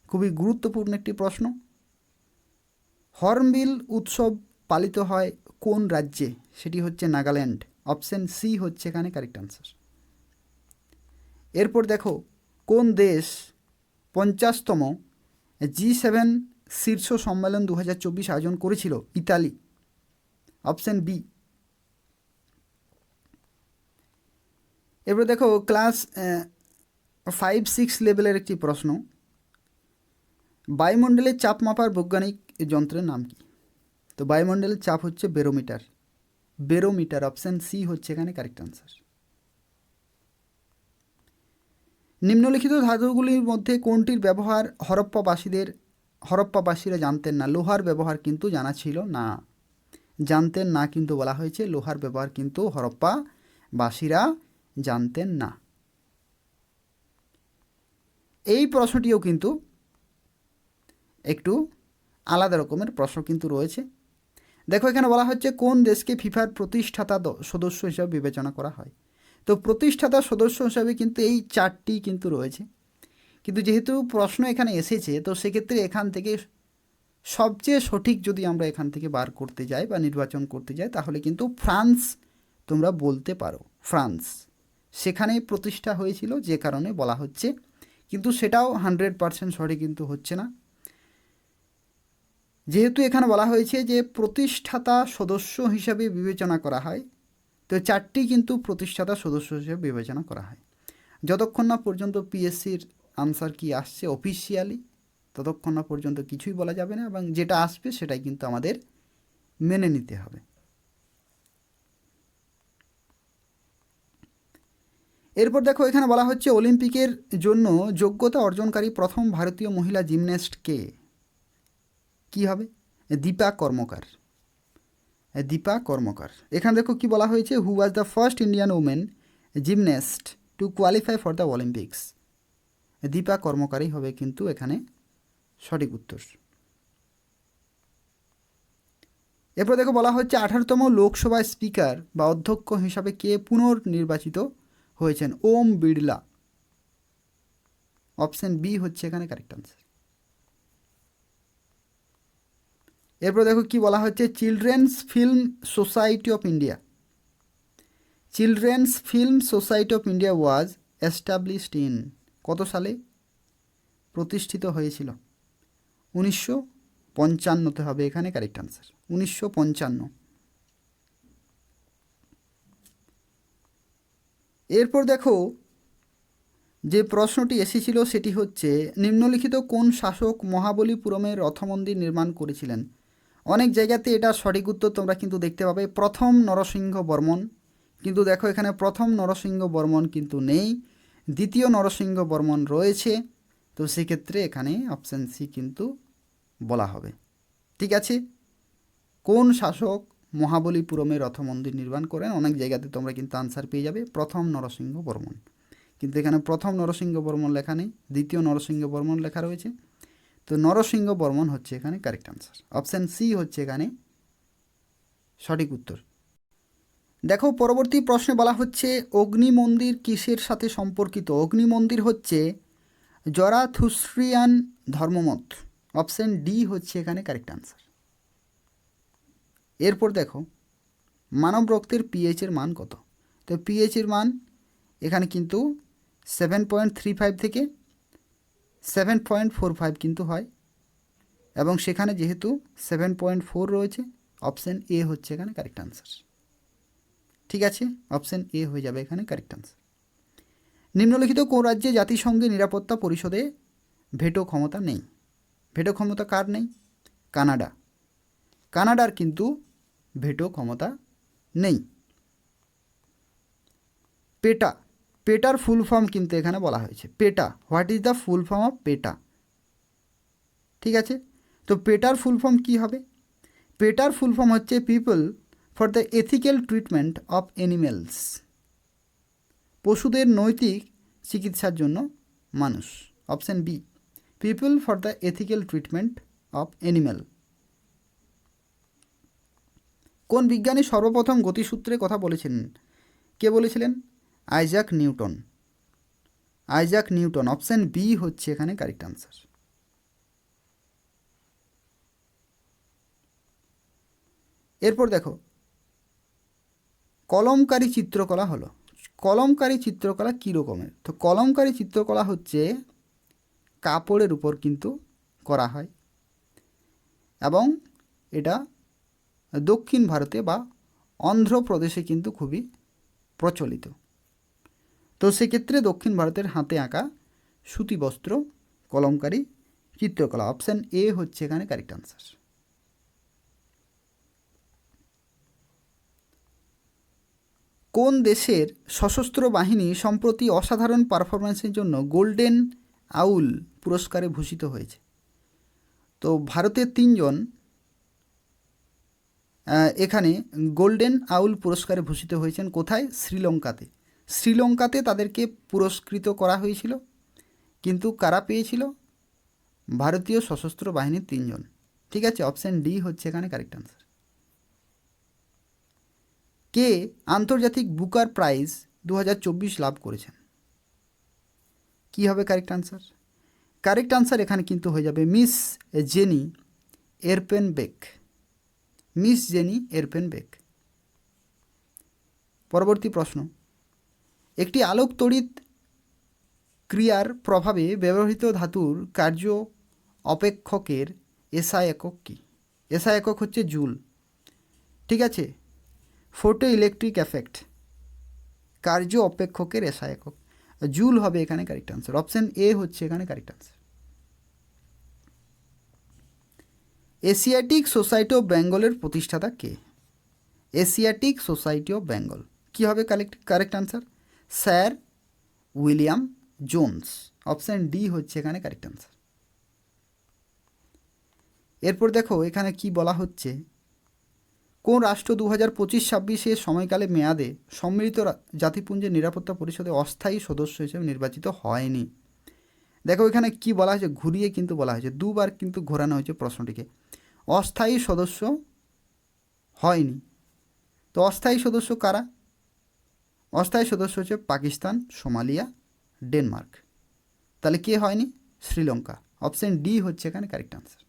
খুবই গুরুত্বপূর্ণ একটি প্রশ্ন। হর্নবিল উৎসব পালিত হয় কোন রাজ্যে? সেটি হচ্ছে নাগাল্যান্ড। অপশান সি হচ্ছে এখানে কারেক্ট আনসার। এরপর দেখো কোন দেশ 50তম G7 শীর্ষ সম্মেলন 2024 আয়োজন করেছিল? ইতালি। Option B. এরপর দেখো ক্লাস 5-6 লেভেলের একটি প্রশ্ন, বায়ুমণ্ডলের চাপ মাপার বৈজ্ঞানিক যন্ত্রের নাম কি? তো বায়ুমণ্ডলের চাপ হচ্ছে বেরোমিটার, বেরোমিটার। অপশান সি হচ্ছে এখানে কারেক্ট আনসার। নিম্নলিখিত ধাতুগুলির মধ্যে কোনটির ব্যবহার হরপ্পাবাসীরা জানতেন না? লোহার ব্যবহার কিন্তু জানা ছিল না, জানতেন না কিন্তু বলা হয়েছে, লোহার ব্যবহার কিন্তু হরপ্পাবাসীরা জানতেন না। এই প্রশ্নটিও কিন্তু একটু আলাদা রকমের প্রশ্ন কিন্তু রয়েছে। দেখো এখানে বলা হচ্ছে কোন দেশকে ফিফার প্রতিষ্ঠাতা সদস্য হিসাবে বিবেচনা করা হয়? তো প্রতিষ্ঠাতা সদস্য হিসাবে কিন্তু এই 4টি কিন্তু রয়েছে, কিন্তু যেহেতু প্রশ্ন এখানে এসেছে তো সেক্ষেত্রে এখান থেকে সবচেয়ে সঠিক যদি আমরা এখান থেকে বার করতে যাই বা নির্বাচন করতে যাই তাহলে কিন্তু ফ্রান্স তোমরা বলতে পারো, ফ্রান্স সেখানেই প্রতিষ্ঠা হয়েছিল যে কারণে বলা হচ্ছে, কিন্তু সেটাও 100% সঠিক কিন্তু হচ্ছে না। যেহেতু এখানে বলা হয়েছে যে প্রতিষ্ঠাতা সদস্য হিসাবে বিবেচনা করা হয়, তো 4টি কিন্তু প্রতিষ্ঠাতা সদস্য হিসেবে বিবেচনা করা হয়। যতক্ষণ না পর্যন্ত পিএসসির আনসার কি আসছে অফিসিয়ালি, ততক্ষণ না পর্যন্ত কিছুই বলা যাবে না, এবং যেটা আসবে সেটাই কিন্তু আমাদের মেনে নিতে হবে। এরপর দেখো এখানে বলা হচ্ছে অলিম্পিকের জন্য যোগ্যতা অর্জনকারী প্রথম ভারতীয় মহিলা জিমন্যাস্ট কে? কি হবে? দীপা কর্মকার, দীপা কর্মকার। এখানে দেখো কি বলা হয়েছে, who was the first Indian women gymnast to qualify for the Olympics? Dipa কর্মকারই হবে কিন্তু এখানে সঠিক উত্তর। এরপর দেখো বলা হচ্ছে 18তম লোকসভার স্পিকার বা অধ্যক্ষ হিসাবে কে পুনর্নির্বাচিত হয়েছেন? ওম বিড়লা। অপশন বি হচ্ছে এখানে কারেক্ট আনসার। এরপর দেখো কি বলা হচ্ছে, children's film society of India, children's film society of India was established in, কত সালে প্রতিষ্ঠিত হয়েছিল? 1955 হবে এখানে কারেক্ট আনসার, 1955। এরপর দেখো যে প্রশ্নটি এসেছিল সেটি হচ্ছে, নিম্নলিখিত কোন শাসক মহাবলীপুরমের রথমন্দির নির্মাণ করেছিলেন? অনেক জায়গাতে এটা সঠিক উত্তর তোমরা কিন্তু দেখতে পাবে প্রথম নরসিংহ বর্মন, কিন্তু দেখো এখানে প্রথম নরসিংহ বর্মন কিন্তু নেই, দ্বিতীয় নরসিংহ বর্মন রয়েছে, তো সেক্ষেত্রে এখানে অপশান সি কিন্তু বলা হবে। ঠিক আছে, কোন শাসক মহাবলীপুরমে রথমন্দির নির্মাণ করেন? অনেক জায়গাতে তোমরা কিন্তু আনসার পেয়ে যাবে প্রথম নরসিংহ বর্মন, কিন্তু এখানে প্রথম নরসিংহ বর্মন লেখা নেই, দ্বিতীয় নরসিংহ বর্মন লেখা রয়েছে, তো নরসিংহ বর্মন হচ্ছে এখানে কারেক্ট আনসার। অপশান সি হচ্ছে এখানে সঠিক উত্তর। দেখো পরবর্তী প্রশ্নে বলা হচ্ছে অগ্নি মন্দির কিসের সাথে সম্পর্কিত? অগ্নি মন্দির হচ্ছে জরাথুস্ট্রিয়ান ধর্মমত। অপশান ডি হচ্ছে এখানে কারেক্ট আনসার। এরপর দেখো মানব রক্তের পিএইচের মান কত? তো পিএইচের মান এখানে কিন্তু 7.35 থেকে 7.45 কিন্তু হয়, এবং সেখানে যেহেতু 7.4 রয়েছে, অপশান এ হচ্ছে এখানে কারেক্ট আনসার। ঠিক আছে, অপশান এ হয়ে যাবে এখানে কারেক্ট আনসার। নিম্নলিখিত কোন রাজ্যে জাতিসংঘের নিরাপত্তা পরিষদে ভেটো ক্ষমতা নেই? ভেটো ক্ষমতা কার নেই? কানাডার কিন্তু ভেটো ক্ষমতা নেই। পেটার ফুল ফর্ম কিন্তু এখানে বলা হয়েছে। PETA, what is the full form of PETA? ঠিক আছে, তো পেটার ফুল ফর্ম কী হবে? পেটার ফুল ফর্ম হচ্ছে people for the ethical treatment of animals. পশুদের নৈতিক চিকিৎসার জন্য মানুষ। Option B, people for the ethical treatment of animal. কোন বিজ্ঞানী সর্বপ্রথম গতিসূত্রের কথা বলেছিলেন? কে বলেছিলেন? Isaac Newton. অপশান বি হচ্ছে এখানে কারেক্ট আনসার। এরপর দেখো, কলমকারী চিত্রকলা হলো। কলমকারী চিত্রকলা কী রকমের? তো কলমকারী চিত্রকলা হচ্ছে কাপড়ের উপর কিন্তু করা হয়, এবং এটা দক্ষিণ ভারতে বা অন্ধ্রপ্রদেশে কিন্তু খুবই প্রচলিত। তো সেক্ষেত্রে দক্ষিণ ভারতের হাতে আঁকা সুতি বস্ত্র কলমকারী চিত্রকলা। অপশান এ হচ্ছে এখানে কারেক্ট আনসার। কোন দেশের সশস্ত্র বাহিনী সম্প্রতি অসাধারণ পারফরমেন্সের জন্য গোল্ডেন আউল পুরস্কারে ভূষিত হয়েছে? তো ভারতের 3 জন এখানে গোল্ডেন আউল পুরস্কারে ভূষিত হয়েছেন। কোথায়? শ্রীলঙ্কাতে তাদেরকে পুরস্কৃত করা হয়েছিল। কিন্তু কারা পেয়েছিল? ভারতীয় সশস্ত্র বাহিনীর 3 জন। ঠিক আছে, অপশান ডি হচ্ছে এখানে কারেক্ট আনসার। কে আন্তর্জাতিক বুকার প্রাইজ 2024 লাভ করেছেন? কি হবে কারেক্ট আনসার? কারেক্ট আনসার এখানে কিন্তু হয়ে যাবে মিস জেনি এরপেনবেক। পরবর্তী প্রশ্ন, একটি আলোক তড়িৎ ক্রিয়ার প্রভাবে ব্যবহৃত ধাতুর কার্য অপেক্ষকের এসআই একক কী? এসআই একক হচ্ছে জুল। ঠিক আছে, ফোটো ইলেকট্রিক এফেক্ট, কার্য অপেক্ষকের এসআই একক জুল হবে এখানে কারেক্ট আনসার। অপশান এ হচ্ছে এখানে correct answer. Asiatic society of বেঙ্গলের প্রতিষ্ঠাতা কে? এশিয়াটিক সোসাইটি অফ বেঙ্গল কী হবে correct answer? Sir William Jones. Option D হচ্ছে এখানে কারেক্ট আনসার। এরপর দেখো এখানে কি বলা হচ্ছে, কোন রাষ্ট্র 2025-26 সময়কালে মেয়াদে সম্মিলিত জাতিপুঞ্জের নিরাপত্তা পরিষদে অস্থায়ী সদস্য হিসেবে নির্বাচিত হয়নি? দেখো এখানে কি বলা হয়েছে, ঘুরিয়ে কিন্তু বলা হয়েছে, দুবার কিন্তু ঘোরানো হয়েছে প্রশ্নটিকে। অস্থায়ী সদস্য হয়নি। তো অস্থায়ী সদস্য কারা? অস্থায়ী সদস্য হচ্ছে পাকিস্তান, সোমালিয়া, ডেনমার্ক। তাহলে কে হয়নি? শ্রীলঙ্কা। অপশান ডি হচ্ছে এখানে কারেক্ট আনসার।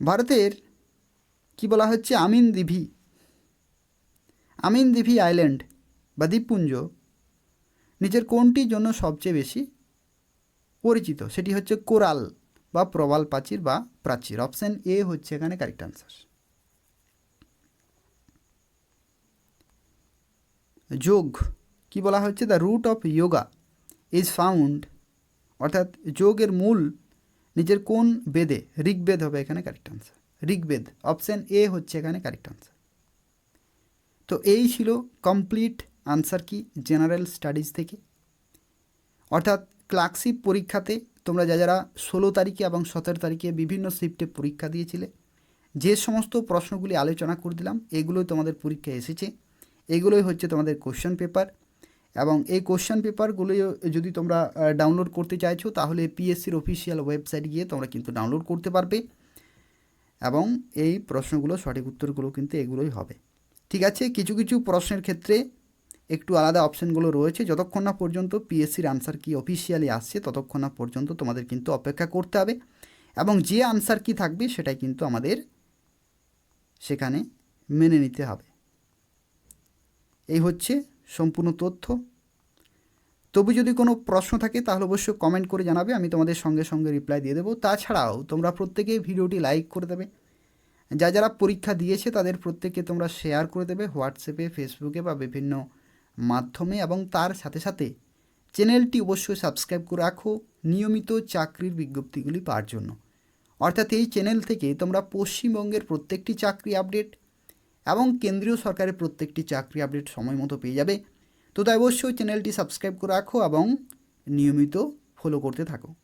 ভারতের কি বলা হচ্ছে আমিন দিঘি আইল্যান্ড বা দ্বীপপুঞ্জ নিজের কোনটির জন্য সবচেয়ে বেশি পরিচিত? সেটি হচ্ছে কোরাল বা প্রবাল প্রাচীর। অপশান এ হচ্ছে এখানে কারেক্ট আনসার। যোগ কি বলা হচ্ছে? The root of yoga is found, অর্থাৎ যোগের মূল নিজের কোন বেদে? ঋগ্বেদ হবে এখানে correct answer. Rigveda. Option A হচ্ছে এখানে কারেক্ট আনসার। তো এই ছিল কমপ্লিট আনসার কি জেনারেল স্টাডিজ থেকে। অর্থাৎ ক্লার্কশিপ পরীক্ষাতে তোমরা যারা 16 তারিখে এবং 17 তারিখে বিভিন্ন শিফটে পরীক্ষা দিয়েছিলে, যে সমস্ত প্রশ্নগুলি আলোচনা করে দিলাম এগুলোই তোমাদের পরীক্ষায় এসেছে। এগুলোই হচ্ছে তোমাদের কোশ্চেন পেপার, এবং এই কোশ্চেন পেপারগুলো যদি তোমরা ডাউনলোড করতে চাইছো তাহলে পিএসসির অফিসিয়াল ওয়েবসাইট গিয়ে তোমরা কিন্তু ডাউনলোড করতে পারবে, এবং এই প্রশ্নগুলো সঠিক উত্তরগুলো কিন্তু এগুলোই হবে। ঠিক আছে, কিছু কিছু প্রশ্নের ক্ষেত্রে একটু আলাদা অপশানগুলো রয়েছে। যতক্ষণ না পর্যন্ত পিএসসির আনসার কি অফিসিয়ালি আসছে ততক্ষণ না পর্যন্ত তোমাদের কিন্তু অপেক্ষা করতে হবে, এবং যে আনসার কি থাকবে সেটাই কিন্তু আমাদের সেখানে মেনে নিতে হবে। এই হচ্ছে সম্পূর্ণ তথ্য। তবু যদি কোনো প্রশ্ন থাকে তাহলে অবশ্যই কমেন্ট করে জানাবে, আমি তোমাদের সঙ্গে সঙ্গে রিপ্লাই দিয়ে দেবো। তাছাড়াও তোমরা প্রত্যেকেই ভিডিওটি লাইক করে দেবে, যারা পরীক্ষা দিয়েছে তাদের প্রত্যেককে তোমরা শেয়ার করে দেবে হোয়াটসঅ্যাপে, ফেসবুকে বা বিভিন্ন মাধ্যমে, এবং তার সাথে সাথে চ্যানেলটি অবশ্যই সাবস্ক্রাইব করে রাখো নিয়মিত চাকরির বিজ্ঞপ্তিগুলি পাওয়ার জন্য। অর্থাৎ এই চ্যানেল থেকে তোমরা পশ্চিমবঙ্গের প্রত্যেকটি চাকরি আপডেট এবং কেন্দ্রীয় সরকারের প্রত্যেকটি চাকরি আপডেট সময় মতো পেয়ে যাবে। তো তাই অবশ্যই চ্যানেলটি সাবস্ক্রাইব করে রাখো এবং নিয়মিত ফলো করতে থাকো।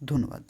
ধন্যবাদ।